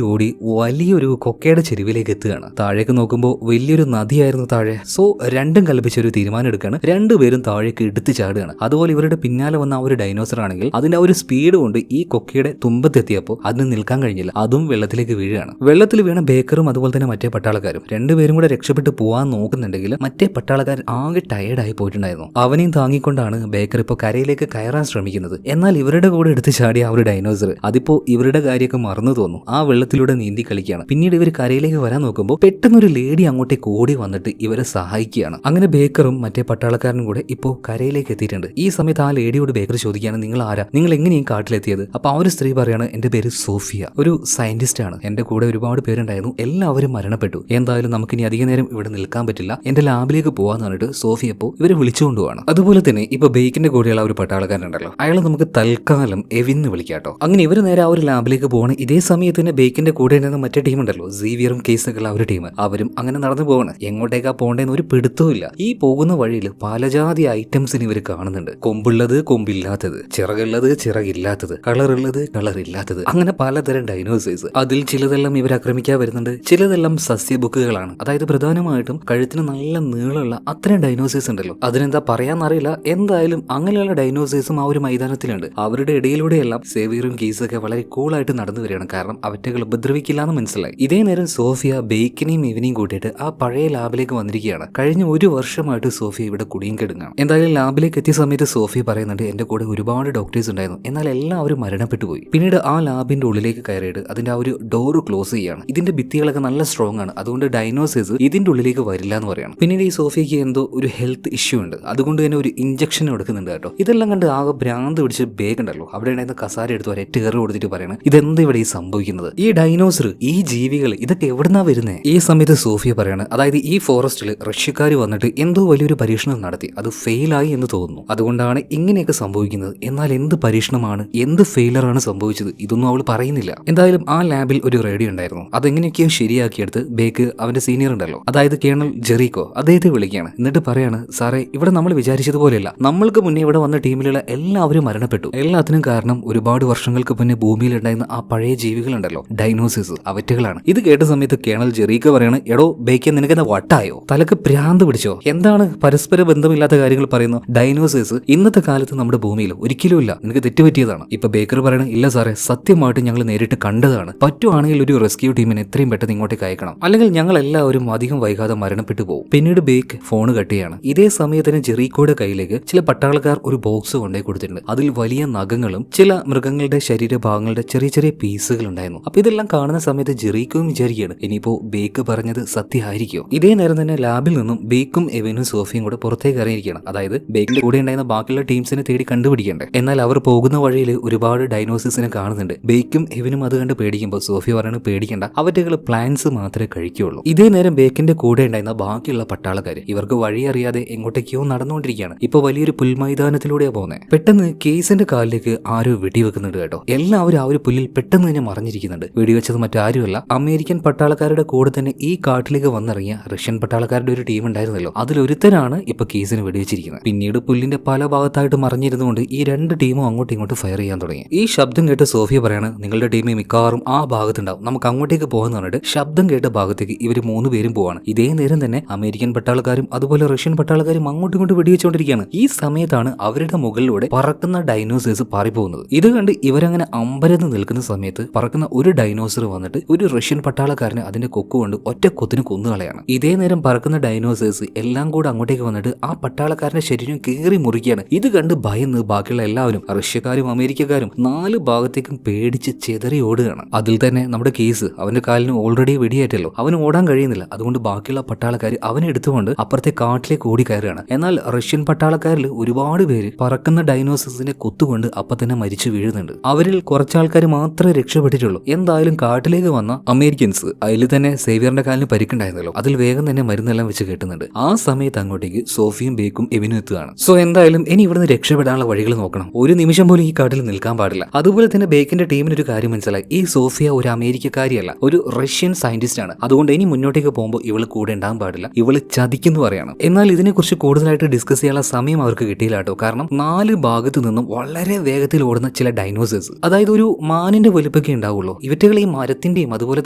വലിയൊരു കൊക്കയുടെ ചെരുവിലേക്ക് എത്തുകയാണ്. താഴേക്ക് നോക്കുമ്പോൾ വലിയൊരു നദിയായിരുന്നു താഴെ. സോ രണ്ടും കൽപ്പിച്ചൊരു തീരുമാനം എടുക്കുകയാണ്. രണ്ടുപേരും താഴേക്ക് എടുത്തു ചാടുകയാണ്. അതുപോലെ ഇവരുടെ പിന്നാലെ വന്ന ആ ഒരു ഡൈനോസർ ആണെങ്കിൽ അതിന്റെ ആ ഒരു സ്പീഡ് കൊണ്ട് ഈ കൊക്കയുടെ തുമ്പത്തെത്തിയപ്പോൾ അതിന് നിൽക്കാൻ കഴിഞ്ഞില്ല, അതും വെള്ളത്തിലേക്ക് വീഴുകയാണ്. വെള്ളത്തിൽ വീണ ബേക്കറും അതുപോലെ തന്നെ മറ്റേ പട്ടാളക്കാരും രണ്ടുപേരും കൂടെ രക്ഷപ്പെട്ട് പോകാൻ നോക്കുന്നുണ്ടെങ്കിൽ മറ്റേ പട്ടാളക്കാരൻ ആകെ ടയേർഡായി പോയിട്ടുണ്ടായിരുന്നു. അവനെയും താങ്ങിക്കൊണ്ടാണ് ബേക്കർ ഇപ്പോൾ കരയിലേക്ക് കയറാൻ ശ്രമിക്കുന്നത്. എന്നാൽ ഇവരുടെ കൂടെ എടുത്തു ചാടിയ ആ ഒരു ഡൈനോസർ അതിപ്പോ ഇവരുടെ കാര്യമൊക്കെ മറന്നു തോന്നുന്നു. ആ വെള്ളത്തിലൂടെ നീന്തി കളിക്കുകയാണ്. പിന്നീട് ഇവർ കരയിലേക്ക് വരാൻ നോക്കുമ്പോൾ പെട്ടെന്നൊരു ലേഡി അങ്ങോട്ടേക്ക് ഓടി വന്നിട്ട് ഇവരെ സഹായിക്കുകയാണ്. അങ്ങനെ ബേക്കറും മറ്റേ പട്ടാളക്കാരനും കൂടെ ഇപ്പോൾ കരയിലേക്ക് എത്തിയിട്ടുണ്ട്. ഈ സമയത്ത് ആ ലേഡിയോട് ബേക്കർ ചോദിക്കുകയാണ്, നിങ്ങൾ ആരാ, നിങ്ങൾ എങ്ങനെയും കാട്ടിലെത്തിയത്? അപ്പൊ ആ ഒരു സ്ത്രീ പറയാണ്, എന്റെ പേര് സോഫിയ, ഒരു സയന്റിസ്റ്റ് ആണ്. എന്റെ കൂടെ ഒരുപാട് പേരുണ്ടായിരുന്നു, എല്ലാവരും മരണപ്പെട്ടു. എന്തായാലും നമുക്കിനി അധിക നേരം ഇവിടെ നിൽക്കാൻ പറ്റില്ല, എന്റെ ലാബിലേക്ക് പോവാന്ന് പറഞ്ഞിട്ട് സോഫിയ ഇപ്പോൾ ഇവരെ വിളിച്ചുകൊണ്ടുപോവാണ്. അതുപോലെ തന്നെ ഇപ്പൊ ബേക്കിന്റെ കൂടെയുള്ള ഒരു പട്ടാളക്കാരുണ്ടല്ലോ, അയാളെ നമുക്ക് തൽക്കാലം എവിന്ന് വിളിക്കാട്ടോ. അങ്ങനെ ഇവർ നേരെ ആ ഒരു ലാബിലേക്ക് പോവാണ്. ഇതേ സമയത്ത് തന്നെ ബേക്കിന്റെ കൂടെ ഉണ്ടായിരുന്ന മറ്റേ ടീം ഉണ്ടല്ലോ, സേവിയറും കേസൊക്കെ ഉള്ള ഒരു ടീം, അവരും അങ്ങനെ നടന്നു പോവാണ്. എങ്ങോട്ടേക്കാ പോകേണ്ടെന്ന് ഒരു പിടുത്തവും ഇല്ല. ഈ പോകുന്ന വഴിയിൽ പലജാതി ഐറ്റംസിന് ഇവർ കാണുന്നുണ്ട്. കൊമ്പുള്ളത്, കൊമ്പില്ലാത്തത്, ചിറകുള്ളത്, ചിറകില്ലാത്തത്, കളറുള്ളത്, കളറില്ലാത്തത്, അങ്ങനെ പലതരം ഡൈനോസേഴ്സ്. അതിൽ ചിലതെല്ലാം ഇവർ ആക്രമിക്കാൻ വരുന്നുണ്ട്, ചിലതെല്ലാം സസ്യബുക്കുകളാണ്. അതായത് പ്രധാനമായിട്ടും കഴുത്തിന് നല്ല നീളമുള്ള അത്രയും ഡൈനോസേഴ്സ് ഉണ്ടല്ലോ, അതിനെന്താ പറയാന്നറിയില്ല. എന്തായാലും അങ്ങനെയുള്ള ഡൈനോസേഴ്സും ആ ഒരു മൈതാനത്തിലുണ്ട്. അവരുടെ ഇടയിലൂടെയെല്ലാം സേവിയറും കേസൊക്കെ വളരെ കൂളായിട്ട് നടന്നു വരികയാണ്. കാരണം അവറ്റകൾ ഉപദ്രവിക്കില്ല എന്ന് മനസ്സിലായി. ഇതേ നേരം സോഫിയ ബേക്കിനെയും ഇവനെയും കൂട്ടിയിട്ട് ആ പഴയ ലാബിലേക്ക് വന്നിരിക്കുകയാണ്. കഴിഞ്ഞ 1 വർഷമായിട്ട് സോഫിയ ഇവിടെ കുടിയും കെടുങ്ങാണ്. എന്തായാലും ലാബിലേക്ക് എത്തിയ സമയത്ത് സോഫിയ പറയുന്നുണ്ട്, എന്റെ കൂടെ ഒരുപാട് ഡോക്ടേഴ്സ് ഉണ്ടായിരുന്നു, എന്നാൽ എല്ലാവരും മരണപ്പെട്ടു പോയി. പിന്നീട് ആ ലാബിന്റെ ഉള്ളിലേക്ക് കയറിയിട്ട് അതിന്റെ ആ ഒരു ഡോറ് ക്ലോസ് ചെയ്യാണ്. ഇതിന്റെ ഭിത്തികളൊക്കെ നല്ല സ്ട്രോങ് ആണ്, അതുകൊണ്ട് ഡൈനോസേഴ്സ് ഇതിന്റെ ഉള്ളിലേക്ക് വരില്ല എന്ന് പറയാണ്. പിന്നീട് ഈ സോഫിയക്ക് എന്തോ ഒരു ഹെൽത്ത് ഇഷ്യൂ ഉണ്ട്, അതുകൊണ്ട് തന്നെ ഒരു ഇഞ്ചക്ഷൻ എടുക്കുന്നുണ്ട് കേട്ടോ. ഇതെല്ലാം കണ്ട് ആകെ ഭ്രാന്ത് പിടിച്ച് ബേഗ് ഉണ്ടല്ലോ, അവിടെ ഉണ്ടായിരുന്ന കസാര എടുത്ത് ഒരൊറ്റ കയറി കൊടുത്തിട്ട് പറയണം, ഇതെന്താ ഇവിടെ ഈ സംഭവിക്കുന്നത്? ഈ ഡൈനോസർ, ഈ ജീവികൾ, ഇതൊക്കെ എവിടുന്നാ വരുന്നത്? ഈ സമയത്ത് സോഫിയ പറയാണ്, അതായത് ഈ ഫോറസ്റ്റിൽ റഷ്യക്കാർ വന്നിട്ട് എന്തോ വലിയൊരു പരീക്ഷണം നടത്തി, അത് ഫെയിലായി എന്ന് തോന്നുന്നു, അതുകൊണ്ടാണ് ഇങ്ങനെയൊക്കെ സംഭവിക്കുന്നത്. എന്നാൽ എന്ത് പരീക്ഷണമാണ്, എന്ത് ഫെയിലറാണ് സംഭവിച്ചത്, ഇതൊന്നും അവൾ പറയുന്നില്ല. എന്തായാലും ആ ലാബിൽ ഒരു റേഡിയോ ഉണ്ടായിരുന്നു, അതെങ്ങനെയൊക്കെയോ ശരിയാക്കിയെടുത്ത് ബേക്ക് അവന്റെ സീനിയർ ഉണ്ടല്ലോ, അതായത് കേണൽ ജെറിക്കോ, അദ്ദേഹത്തെ വിളിക്കുകയാണ്. എന്നിട്ട് പറയാണ്, സാറേ ഇവിടെ നമ്മൾ വിചാരിച്ചതുപോലെയല്ല, നമ്മൾക്ക് മുന്നേ ഇവിടെ വന്ന ടീമിലുള്ള എല്ലാവരും മരണപ്പെട്ടു. എല്ലാത്തിനും കാരണം ഒരുപാട് വർഷങ്ങൾക്ക് മുന്നേ ഭൂമിയിൽ ഉണ്ടായിരുന്ന ആ പഴയ ജീവികളുണ്ടല്ലോ, ഡൈനോസേഴ്സ്, അവറ്റകളാണ്. ഇത് കേട്ട സമയത്ത് കേണൽ ജെറിക്കോ പറയാണ്, എടോ ബേക്ക്, നിനക്കെന്താ വട്ടായോ, തലക്ക് ഭ്രാന്ത് പിടിച്ചോ, എന്താണ് പരസ്പര ബന്ധമില്ലാത്ത കാര്യങ്ങൾ പറയുന്നു? ഡൈനോസേഴ്സ് ഇന്നത്തെ കാലത്ത് നമ്മുടെ ഭൂമിയിൽ ഒരിക്കലും ഇല്ല, നിനക്ക് തെറ്റുപറ്റിയതാണ്. ഇപ്പൊ ബേക്കർ പറയണ, ഇല്ല സാറേ, സത്യമായിട്ട് ഞങ്ങൾ നേരിട്ട് കണ്ടതാണ്, പറ്റുവാണെങ്കിൽ ഒരു റെസ്ക്യൂ ടീമിനെ എത്രയും പെട്ടെന്ന് ഇങ്ങോട്ടേക്ക് അയക്കണം, അല്ലെങ്കിൽ ഞങ്ങൾ എല്ലാവരും അധികം വൈകാതെ മരണപ്പെട്ടു പോകും. പിന്നീട് ബേക്ക് ഫോൺ കട്ട് ചെയ്യാണ്. ഇതേ സമയത്തിന് ജെറിക്കോയുടെ കയ്യിലേക്ക് ചില പട്ടാളക്കാർ ഒരു ബോക്സ് കൊണ്ടേ കൊടുത്തിട്ടുണ്ട്. അതിൽ വലിയ നഖങ്ങളും ചില മൃഗങ്ങളുടെ ശരീരഭാഗങ്ങളുടെ ചെറിയ ചെറിയ പീസുകൾ ഉണ്ടായിരുന്നു. അപ്പൊ ഇതെല്ലാം കാണുന്ന സമയത്ത് ജെറിക്കോയും വിചാരിക്കുകയാണ്, ഇനിയിപ്പോ ബേക്ക് പറഞ്ഞത് സത്യമായിരിക്കോ? ഇതേ നേരം തന്നെ ലാബിൽ നിന്നും ബേക്കും എവനും സോഫിയും കൂടെ പുറത്തേക്ക് ഇറങ്ങിയിരിക്കുകയാണ്. അതായത് ബേക്കിന്റെ കൂടെ ഉണ്ടായിരുന്ന ബാക്കിയുള്ള ടീംസിനെ തേടി കണ്ടുപിടിക്കണ്ടേ. എന്നാൽ അവർ പോകുന്ന വഴിയിൽ ഒരുപാട് ഡൈനോസേഴ്സ് ഡൈനോസേഴ്സിനെ കാണുന്നുണ്ട്. ബേക്കും ഇവനും അത് കണ്ട് പേടിക്കുമ്പോൾ സോഫിയ പറയണ പേടിക്കേണ്ട, അവറ്റകൾ പ്ലാന്റ്സ് മാത്രമേ കഴിക്കുകയുള്ളൂ. ഇതേ നേരം ബേക്കിന്റെ കൂടെ ഉണ്ടായിരുന്ന ബാക്കിയുള്ള പട്ടാളക്കാർ ഇവർക്ക് വഴി അറിയാതെ എങ്ങോട്ടേക്കോ നടന്നുകൊണ്ടിരിക്കുകയാണ്. ഇപ്പൊ വലിയൊരു പുൽമൈതാനത്തിലൂടെയാ പോകുന്നത്. പെട്ടെന്ന് കേസിന്റെ കാലിലേക്ക് ആരോ വെടിവെക്കുന്നുണ്ട് കേട്ടോ. എല്ലാവരും ആ ഒരു പുല്ലിൽ പെട്ടെന്ന് തന്നെ മറിഞ്ഞിരിക്കുന്നുണ്ട്. വെടിവെച്ചത് മറ്റാരുമല്ല, അമേരിക്കൻ പട്ടാളക്കാരുടെ കൂടെ തന്നെ ഈ കാട്ടിലേക്ക് വന്നിറങ്ങിയ റഷ്യൻ പട്ടാളക്കാരുടെ ഒരു ടീം ഉണ്ടായിരുന്നല്ലോ, അതിലൊരുത്തനാണ് ഇപ്പൊ കേസിന് വെടിവെച്ചിരിക്കുന്നത്. പിന്നീട് പുല്ലിന്റെ പല ഭാഗത്തായിട്ട് മറിഞ്ഞിരുന്നുകൊണ്ട് ഈ രണ്ട് ടീമും അങ്ങോട്ടും ഇങ്ങോട്ടും ഫയർ ചെയ്യാൻ തുടങ്ങി. ഈ ശബ്ദം കേട്ട് സോഫിയ പറയാണ്, നിങ്ങളുടെ ടീം മിക്കവാറും ആ ഭാഗത്തുണ്ടാവും, നമുക്ക് അങ്ങോട്ടേക്ക് പോകാന്ന് പറഞ്ഞിട്ട് ശബ്ദം കേട്ട ഭാഗത്തേക്ക് ഇവർ 3 പേരും പോവാണ്. ഇതേ നേരം തന്നെ അമേരിക്കൻ പട്ടാളക്കാരും അതുപോലെ റഷ്യൻ പട്ടാളക്കാരും അങ്ങോട്ടും ഇങ്ങോട്ടും വെടിവെച്ചുകൊണ്ടിരിക്കുകയാണ്. ഈ സമയത്താണ് അവരുടെ മുകളിലൂടെ പറക്കുന്ന ഡൈനോസേഴ്സ് പാറിപ്പോകുന്നത്. ഇത് കണ്ട് ഇവരങ്ങനെ അമ്പരന്ന് നിൽക്കുന്ന സമയത്ത് പറക്കുന്ന ഒരു ഡൈനോസർ വന്നിട്ട് ഒരു റഷ്യൻ പട്ടാളക്കാരന് അതിന്റെ കൊക്കുകൊണ്ട് ഒറ്റ കൊത്തിന് കൊന്നുകളയാണ്. ഇതേ നേരം പറക്കുന്ന ഡൈനോസേഴ്സ് എല്ലാം കൂടെ അങ്ങോട്ടേക്ക് വന്നിട്ട് ആ പട്ടാളക്കാരന്റെ ശരീരം കീറി മുറിക്കുകയാണ്. ഇത് കണ്ട് ഭയന്ന് ബാക്കിയുള്ള എല്ലാവരും റഷ്യക്കാരും അമേരിക്കക്കാരും 4 ഭാഗത്തേക്കും പേടിച്ച് ചെതറി ഓടുകയാണ്. അതിൽ തന്നെ നമ്മുടെ കേസ്, അവന്റെ കാലിന് ഓൾറെഡി വെടിയേറ്റല്ലോ, അവന് ഓടാൻ കഴിയുന്നില്ല. അതുകൊണ്ട് ബാക്കിയുള്ള പട്ടാളക്കാർ അവനെ എടുത്തുകൊണ്ട് അപ്പുറത്തെ കാട്ടിലേക്ക് ഓടി കയറുകയാണ്. എന്നാൽ റഷ്യൻ പട്ടാളക്കാരിൽ ഒരുപാട് പേര് പറക്കുന്ന ഡൈനോസേഴ്സിനെ കൊത്തുകൊണ്ട് അപ്പൊ തന്നെ മരിച്ചു വീഴുന്നുണ്ട്. അവരിൽ കുറച്ചാൾക്കാർ മാത്രമേ രക്ഷപ്പെട്ടിട്ടുള്ളൂ. എന്തായാലും കാട്ടിലേക്ക് വന്ന അമേരിക്കൻസ്, അതിൽ തന്നെ സേവിയറിന്റെ കാലിന് പരിക്കുണ്ടായിരുന്നല്ലോ, അതിൽ വേഗം തന്നെ മരുന്നെല്ലാം വെച്ച് കെട്ടുന്നുണ്ട്. ആ സമയത്ത് അങ്ങോട്ടേക്ക് സോഫിയും ബേക്കും എവിനും എത്തുകയാണ്. സോ എന്തായാലും ഇനി ഇവിടുന്ന് രക്ഷപ്പെടാനുള്ള വഴികൾ നോക്കണം. ഒരു നിമിഷം പോലും ഈ കാട്ടിൽ നിൽക്കാൻ പാടില്ല. അതുപോലെ തന്നെ ബേക്കിന്റെ ടീമിന് ഒരു കാര്യം മനസ്സിലായി, ഈ സോഫിയ ഒരു അമേരിക്കക്കാരിയല്ല, ഒരു റഷ്യൻ സയന്റിസ്റ്റ് ആണ്. അതുകൊണ്ട് ഇനി മുന്നോട്ടേക്ക് പോകുമ്പോൾ ഇവള് കൂടെ ഉണ്ടാകാൻ പാടില്ല, ഇവള് ചതിക്കുന്നു പറയണം. എന്നാൽ ഇതിനെക്കുറിച്ച് കൂടുതലായിട്ട് ഡിസ്കസ് ചെയ്യാനുള്ള സമയം അവർക്ക് കിട്ടിയില്ല കേട്ടോ. കാരണം 4 ഭാഗത്തു നിന്നും വളരെ വേഗത്തിൽ ഓടുന്ന ചില ഡൈനോസേഴ്സ്, അതായത് ഒരു മാനിന്റെ വലുപ്പൊക്കെ ഉണ്ടാവുള്ളൂ, ഇവറ്റകൾ ഈ മരത്തിന്റെയും അതുപോലെ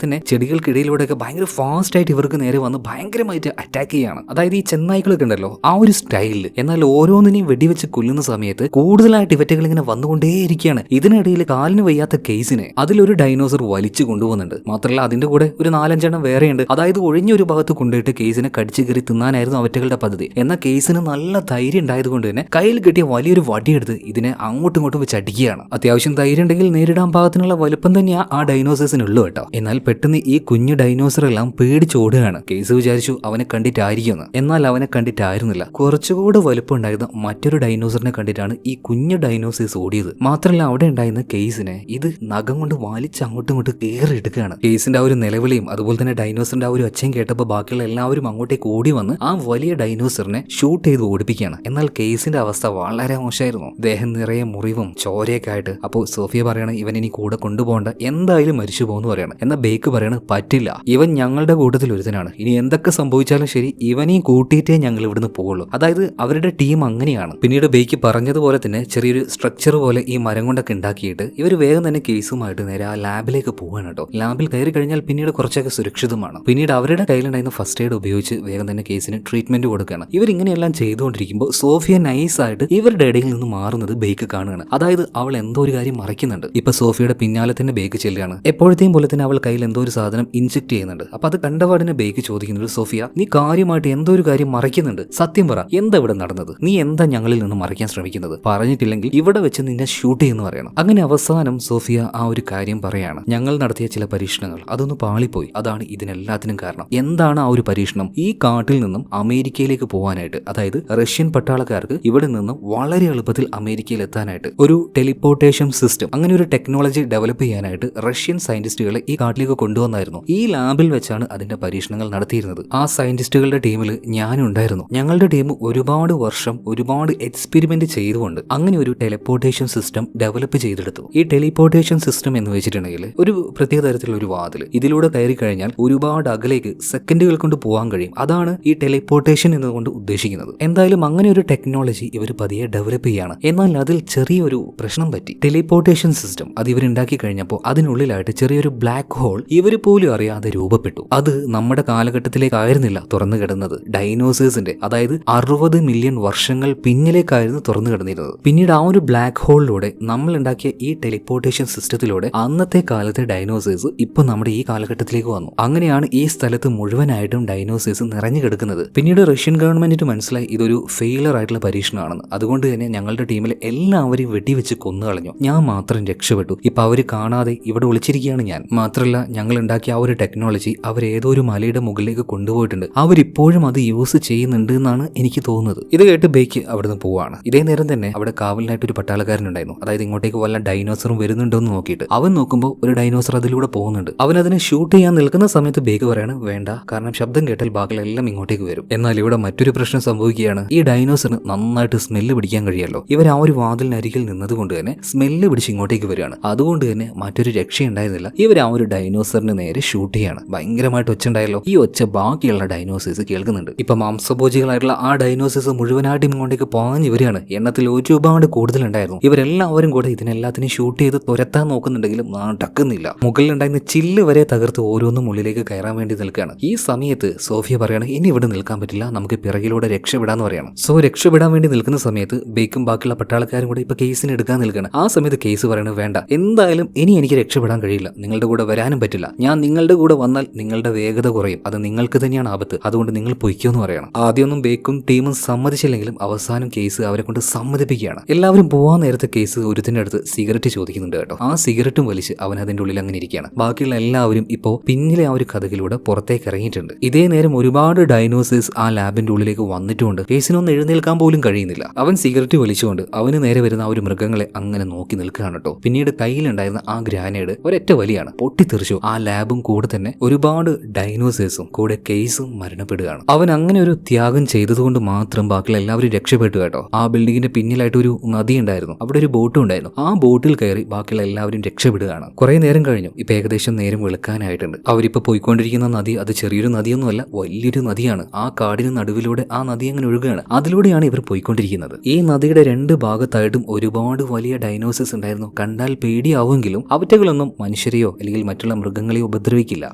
തന്നെ ചെടികൾക്കിടയിലൂടെയൊക്കെ ഭയങ്കര ഫാസ്റ്റ് ആയിട്ട് ഇവർക്ക് നേരെ വന്ന് ഭയങ്കരമായിട്ട് അറ്റാക്ക് ചെയ്യാണ്. അതായത് ഈ ചെന്നായ്ക്കളൊക്കെ ഉണ്ടല്ലോ ആ ഒരു സ്റ്റൈലിൽ. എന്നാൽ ഓരോന്നിനെയും വെടിവെച്ച് കൊല്ലുന്ന സമയത്ത് കൂടുതലായിട്ട് ഇവറ്റകൾ ഇങ്ങനെ വന്നുകൊണ്ടേയിരിക്കുകയാണ്. ഇതിനിടയിൽ കാലിന് വയ്യാത്ത കേസിനെ അതിലൊരു ഡൈനോസർ വലിച്ചു കൊണ്ടുപോകുന്നുണ്ട്. മാത്രമല്ല അതിന്റെ കൂടെ ഒരു 4-5 എണ്ണം വേറെയുണ്ട്. അതായത് ഒഴിഞ്ഞ ഒരു ഭാഗത്ത് കൊണ്ടുപോയിട്ട് കേസിനെ കടിച്ചു കയറി തിന്നാനായിരുന്നു അവറ്റകളുടെ പദ്ധതി. എന്നാൽ കേസിന് നല്ല ധൈര്യം ഉണ്ടായതുകൊണ്ട് തന്നെ കയ്യിൽ കിട്ടിയ വലിയൊരു വടിയെടുത്ത് ഇതിനെ അങ്ങോട്ടും ഇങ്ങോട്ടും വെച്ച് അടിക്കുകയാണ്. അത്യാവശ്യം ധൈര്യം ഉണ്ടെങ്കിൽ നേരിടാൻ പാകത്തിനുള്ള വലുപ്പം തന്നെയാ ആ ഡൈനോസേഴ്സിനുള്ളൂ കേട്ടോ. എന്നാൽ പെട്ടെന്ന് ഈ കുഞ്ഞു ഡൈനോസർ എല്ലാം പേടിച്ചോടുകയാണ്. കേസ് വിചാരിച്ചു അവനെ കണ്ടിട്ടായിരിക്കുമെന്ന്. എന്നാൽ അവനെ കണ്ടിട്ടായിരുന്നില്ല. കുറച്ചുകൂടെ വലുപ്പം ഉണ്ടായിരുന്ന മറ്റൊരു ഡൈനോസറിനെ കണ്ടിട്ടാണ് ഈ കുഞ്ഞു ഡൈനോസേഴ്സ് ഓടിയത്. മാത്രമല്ല അവിടെ ഉണ്ടായിരുന്ന കേസിനെ ഇത് നഖം കൊണ്ട് വലിച്ച് അങ്ങോട്ടും ഇങ്ങോട്ട് കയറി എടുക്കുകയാണ്. കേസിന്റെ ആ ഒരു നിലവിളിയും അതുപോലെ തന്നെ ഡൈനോസറിന്റെ ആ ഒരു ഒച്ചയും കേട്ടപ്പോൾ ബാക്കിയുള്ള എല്ലാവരും അങ്ങോട്ടേക്ക് ഓടി വന്ന് ആ വലിയ ഡൈനോസറിനെ ഷൂട്ട് ചെയ്ത് ഓടിപ്പിക്കുകയാണ്. എന്നാൽ കേസിന്റെ അവസ്ഥ വളരെ മോശമായിരുന്നു. ദേഹം നിറയെ മുറിവും ചോരയൊക്കെ ആയിട്ട്. അപ്പോൾ സോഫിയ പറയണ ഇവൻ ഇനി കൂടെ കൊണ്ടുപോകണ്ട, എന്തായാലും മരിച്ചു പോകുന്നു പറയണം. എന്നാൽ ബേക്ക് പറയണ പറ്റില്ല, ഇവൻ ഞങ്ങളുടെ കൂട്ടത്തിൽ ഒരുത്തനാണ്, ഇനി എന്തൊക്കെ സംഭവിച്ചാലും ശരി ഇവനെയും കൂട്ടിയിട്ടേ ഞങ്ങൾ ഇവിടുന്ന് പോകുള്ളൂ. അതായത് അവരുടെ ടീം അങ്ങനെയാണ്. പിന്നീട് ബേക്ക് പറഞ്ഞതുപോലെ തന്നെ ചെറിയൊരു സ്ട്രക്ചർ പോലെ ഈ മരം കൊണ്ടൊക്കെ ഉണ്ടാക്കിയിട്ട് ഇവർ വേഗം തന്നെ കേസുമായിട്ട് നേരെ ആ ലാബിലേക്ക് പോകാൻ കേട്ടോ. ലാബിൽ കയറി കഴിഞ്ഞാൽ പിന്നീട് കുറച്ചൊക്കെ സുരക്ഷിതമാണ്. പിന്നീട് അവരുടെ കയ്യിലുണ്ടായിരുന്ന ഫസ്റ്റ് എയ്ഡ് ഉപയോഗിച്ച് വേഗം തന്നെ കേസിന് ട്രീറ്റ്മെന്റ് കൊടുക്കുകയാണ്. ഇവരിങ്ങനെയെല്ലാം ചെയ്തുകൊണ്ടിരിക്കുമ്പോൾ സോഫിയ നൈസായിട്ട് ഇവരുടെ ഇടയിൽ നിന്ന് മാറുന്നത് ബേക്ക് കാണുകയാണ്. അതായത് അവൾ എന്തോ ഒരു കാര്യം മറയ്ക്കുന്നുണ്ട്. ഇപ്പൊ സോഫിയുടെ പിന്നാലെ തന്നെ ബേക്ക് ചെല്ലുകയാണ്. എപ്പോഴത്തെയും പോലെ തന്നെ അവൾ കയ്യിൽ എന്തോ ഒരു സാധനം ഇൻജെക്ട് ചെയ്യുന്നുണ്ട്. അപ്പൊ അത് കണ്ടപാടിനെ ബേക്ക് ചോദിക്കുന്നുണ്ട്, സോഫിയ നീ കാര്യമായിട്ട് എന്തോ ഒരു കാര്യം മറയ്ക്കുന്നുണ്ട്, സത്യം പറ, എന്താ ഇവിടെ നടന്നത്, നീ എന്താ ഞങ്ങളിൽ നിന്ന് മറയ്ക്കാൻ ശ്രമിക്കുന്നത്, പറഞ്ഞിട്ടില്ലെങ്കിൽ ഇവിടെ വെച്ച് നിന്നെ ഷൂട്ട് ചെയ്യുന്നു പറയണം. അങ്ങനെ അവസാനം സോഫിയ ആ ഒരു കാര്യം പറയാണ്, ഞങ്ങൾ നടത്തിയ ചില പരീക്ഷണങ്ങൾ അതൊന്ന് പാളിപ്പോയി, അതാണ് ഇതിനെല്ലാത്തിനും കാരണം. എന്താണ് ആ ഒരു പരീക്ഷണം? ഈ കാട്ടിൽ നിന്നും അമേരിക്കയിലേക്ക് പോകാനായിട്ട്, അതായത് റഷ്യൻ പട്ടാളക്കാർക്ക് ഇവിടെ നിന്നും വളരെ എളുപ്പത്തിൽ അമേരിക്കയിൽ എത്താനായിട്ട് ഒരു ടെലിപ്പോർട്ടേഷൻ സിസ്റ്റം, അങ്ങനെ ഒരു ടെക്നോളജി ഡെവലപ്പ് ചെയ്യാനായിട്ട് റഷ്യൻ സയന്റിസ്റ്റുകളെ ഈ കാട്ടിലേക്ക് കൊണ്ടുവന്നായിരുന്നു. ഈ ലാബിൽ വെച്ചാണ് അതിന്റെ പരീക്ഷണങ്ങൾ നടത്തിയിരുന്നത്. ആ സയന്റിസ്റ്റുകളുടെ ടീമിൽ ഞാനും ഉണ്ടായിരുന്നു. ഞങ്ങളുടെ ടീം ഒരുപാട് വർഷം ഒരുപാട് എക്സ്പെരിമെന്റ് ചെയ്തുകൊണ്ട് അങ്ങനെ ഒരു ടെലിപ്പോർട്ടേഷൻ സിസ്റ്റം ഡെവലപ്പ് ചെയ്തെടുത്തു. ഈ ടെലിപ്പോർട്ടേഷൻ സിസ്റ്റം എന്ന് വെച്ചിട്ടുണ്ടെങ്കിൽ ഒരു പ്രത്യേക തരത്തിലുള്ള ഒരു വാതിൽ, ഇതിലൂടെ കയറി കഴിഞ്ഞാൽ ഒരുപാട് അകലേക്ക് സെക്കൻഡുകൾ കൊണ്ട് പോകാൻ കഴിയും. അതാണ് ഈ ടെലിപ്പോർട്ടേഷൻ എന്നുകൊണ്ട് ഉദ്ദേശിക്കുന്നത്. എന്തായാലും അങ്ങനെ ഒരു ടെക്നോളജി ഇവർ പതിയെ ഡെവലപ്പ് ചെയ്യാണ്. എന്നാൽ അതിൽ ചെറിയൊരു പ്രശ്നം പറ്റി. ടെലിപ്പോർട്ടേഷൻ സിസ്റ്റം അത് ഇവരുണ്ടാക്കി കഴിഞ്ഞപ്പോൾ അതിനുള്ളിലായിട്ട് ചെറിയൊരു ബ്ലാക്ക് ഹോൾ ഇവർ പോലും അറിയാതെ രൂപപ്പെട്ടു. അത് നമ്മുടെ കാലഘട്ടത്തിലേക്കായിരുന്നില്ല തുറന്നു കിടന്നത്, ഡൈനോസേഴ്സിന്റെ, അതായത് 60 മില്യൺ വർഷങ്ങൾ പിന്നിലേക്കായിരുന്നു തുറന്നു കിടന്നിരുന്നത്. പിന്നീട് ആ ഒരു ബ്ലാക്ക് ഹോളിലൂടെ നമ്മൾ ഉണ്ടാക്കിയ ഈ ടെലിപ്പോർട്ടേഷൻ സിസ്റ്റത്തിലൂടെ അന്നത്തെ കാലത്തെ ഡൈനോസേഴ്സ് ഇപ്പൊ നമ്മുടെ ഈ കാലഘട്ടത്തിലേക്ക് വന്നു. അങ്ങനെയാണ് ഈ സ്ഥലത്ത് മുഴുവനായിട്ടും ഡൈനോസേഴ്സ് നിറഞ്ഞു കിടക്കുന്നത്. പിന്നീട് റഷ്യൻ ഗവൺമെന്റിന് മനസ്സിലായി ഇതൊരു ഫെയിലർ ആയിട്ടുള്ള പരീക്ഷണമാണെന്ന്. അതുകൊണ്ട് തന്നെ ഞങ്ങളുടെ ടീമിലെ എല്ലാവരെയും വെടിവെച്ച് കൊന്നു കളഞ്ഞു. ഞാൻ മാത്രം രക്ഷപ്പെട്ടു. ഇപ്പൊ അവര് കാണാതെ ഇവിടെ ഒളിച്ചിരിക്കുകയാണ് ഞാൻ. മാത്രമല്ല ഞങ്ങൾ ഉണ്ടാക്കിയ ആ ഒരു ടെക്നോളജി അവരേതോ ഒരു മലയുടെ മുകളിലേക്ക് കൊണ്ടുപോയിട്ടുണ്ട്. അവരിപ്പോഴും അത് യൂസ് ചെയ്യുന്നുണ്ട് എന്നാണ് എനിക്ക് തോന്നുന്നത്. ഇത് കേട്ട് ബേക്ക് അവിടുന്ന് പോവാണ്. ഇതേ നേരം തന്നെ അവിടെ കാവലിനായിട്ട് ഒരു പട്ടാളക്കാരനുണ്ടായിരുന്നു. അതായത് ഇങ്ങോട്ടേക്ക് വല്ല ഡൈനോസറും വരുന്നുണ്ടോ എന്ന് നോക്കിയിട്ട് അവൻ നോക്കുമ്പോൾ ഒരു ഡൈനോസർ അതിലൂടെ പോകുന്നുണ്ട്. അവൻ അതിനെ ഷൂട്ട് ചെയ്യാൻ നിൽക്കുന്ന സമയത്ത് ബേക്ക് പറയാണ് വേണ്ട, കാരണം ശബ്ദം കേട്ടാൽ ബാക്കിയെല്ലാം ഇങ്ങോട്ടേക്ക് വരും. എന്നാൽ ഇവിടെ മറ്റൊരു പ്രശ്നം സംഭവിക്കുകയാണ്. ഈ ഡൈനോസറിന് നന്നായിട്ട് സ്മെല്ല് പിടിക്കാൻ കഴിയാലോ. ഇവർ ആ ഒരു വാതിലിനരികിൽ നിന്നതുകൊണ്ട് തന്നെ സ്മെല്ല് പിടിച്ച് ഇങ്ങോട്ടേക്ക് വരികയാണ്. അതുകൊണ്ട് തന്നെ മറ്റൊരു രക്ഷയുണ്ടായിരുന്നില്ല. ഇവർ ആ ഒരു ഡൈനോസറിന് നേരെ ഷൂട്ട് ചെയ്യാണ്. ഭയങ്കരമായിട്ട് ഒച്ച ഉണ്ടായല്ലോ. ഈ ഒച്ച ബാക്കിയുള്ള ഡൈനോസേഴ്സ് കേൾക്കുന്നുണ്ട്. ഇപ്പൊ മാംസഭോജികളായിട്ടുള്ള ആ ഡൈനോസേഴ്സ് മുഴുവനായിട്ടും ഇങ്ങോട്ടേക്ക് പാഞ്ഞു വരികയാണ്. എണ്ണത്തിൽ ഒരുപാട് കൂടുതലുണ്ടായിരുന്നു. ഇവരെല്ലാവരും കൂടെ ഇതിനെല്ലാത്തിനും ഷൂട്ട് ചെയ്ത് തുരത്താൻ നോക്കുന്നുണ്ടെങ്കിലും നടക്കുന്നില്ല. മുകളിലുണ്ടായിരുന്ന ചില്ല് വരെ തകർത്ത് ഓരോന്നും ഉള്ളിലേക്ക് കയറാൻ വേണ്ടി നിൽക്കുകയാണ്. ഈ സമയത്ത് സോഫിയ പറയാണ് ഇനി ഇവിടെ നിൽക്കാൻ പറ്റില്ല, നമുക്ക് പിറകിലൂടെ രക്ഷപ്പെടാന്ന് പറയണം. സോ രക്ഷപ്പെടാൻ വേണ്ടി നിൽക്കുന്ന സമയത്ത് ബേക്കും ബാക്കിയുള്ള പട്ടാളക്കാരും കൂടെ ഇപ്പൊ കേസിന് എടുക്കാൻ നിൽക്കുകയാണ്. ആ സമയത്ത് കേസ് പറയണത് വേണ്ട, എന്തായാലും ഇനി എനിക്ക് രക്ഷപ്പെടാൻ കഴിയില്ല, നിങ്ങളുടെ കൂടെ വരാനും പറ്റില്ല. ഞാൻ നിങ്ങളുടെ കൂടെ വന്നാൽ നിങ്ങളുടെ വേഗത കുറയും, അത് നിങ്ങൾക്ക് തന്നെയാണ് ആപത്ത്, അതുകൊണ്ട് നിങ്ങൾ പൊയ്ക്കോന്ന് പറയണം. ആദ്യമൊന്നും ബേക്കും ടീമും സമ്മതിച്ചില്ലെങ്കിലും അവസാനം കേസ് അവരെ കൊണ്ട് സമ്മതിപ്പിക്കുകയാണ്. എല്ലാവരും പോവാൻ നേരത്തെ കേസ് ഒരുത്തിന്റെ അടുത്ത് സിഗരറ്റ് ചോദിക്കുന്നുണ്ട് കേട്ടോ. ആ സിഗരറ്റും വലിച്ച് അവൻ അതിന്റെ ഉള്ളിൽ അങ്ങനെ ഇരിക്കുകയാണ്. ബാക്കിയുള്ള എല്ലാവരും ഇപ്പോ പിന്നിലെ ആ ഒരു കഥകിലൂടെ പുറത്തേക്ക് ഇറങ്ങിയിട്ടുണ്ട്. ഇതേ നേരം ഒരുപാട് ഡൈനോസേഴ്സ് ആ ലാബിന്റെ ഉള്ളിലേക്ക് വന്നിട്ടുമുണ്ട്. കേസിനൊന്നും എഴുന്നേൽക്കാൻ പോലും കഴിയുന്നില്ല. അവൻ സിഗരറ്റ് വലിച്ചുകൊണ്ട് അവന് നേരെ വരുന്ന ആ ഒരു മൃഗങ്ങളെ അങ്ങനെ നോക്കി നിൽക്കുകയാണ് കേട്ടോ. പിന്നീട് കയ്യിലുണ്ടായിരുന്ന ആ ഗ്രാനേഡ് ഒരൊറ്റ വലിയാണ്, പൊട്ടിത്തെറിച്ചു. ആ ലാബും കൂടെ തന്നെ ഒരുപാട് ഡൈനോസേഴ്സും കൂടെ കേസും മരണപ്പെടുകയാണ്. അവൻ അങ്ങനെ ഒരു ത്യാഗം ചെയ്തതുകൊണ്ട് മാത്രം ബാക്കിയുള്ള എല്ലാവരും രക്ഷപ്പെട്ടു കേട്ടോ. ആ ബിൽഡിങ്ങിന്റെ പിന്നിലായിട്ട് ഒരു നദി ഉണ്ടായിരുന്നു, അവിടെ ഒരു ബോട്ടും ഉണ്ടായിരുന്നു. ആ ബോട്ടിൽ കയറി ബാക്കിയുള്ള എല്ലാവരും രക്ഷപ്പെടുകയാണ്. കുറെ നേരം കഴിഞ്ഞു. ഇപ്പൊ ഏകദേശം നേരം വെളുക്കാനായിട്ടുണ്ട്. അവരിപ്പോ പോയിക്കൊണ്ടിരിക്കുന്ന നദി അത് ചെറിയൊരു നദിയൊന്നുമല്ല, വലിയൊരു നദിയാണ്. ആ കാടിന് നടുവിലൂടെ ആ നദി അങ്ങനെ ഒഴുകുകയാണ്. അതിലൂടെയാണ് ഇവർ പോയിക്കൊണ്ടിരിക്കുന്നത്. ഈ നദിയുടെ രണ്ട് ഭാഗത്തായിട്ടും ഒരുപാട് വലിയ ഡൈനോസേഴ്സ് ഉണ്ടായിരുന്നു. കണ്ടാൽ പേടിയാവുമെങ്കിലും അവറ്റകളൊന്നും മനുഷ്യരെയോ അല്ലെങ്കിൽ മറ്റുള്ള മൃഗങ്ങളെയോ ഉപദ്രവിക്കില്ല.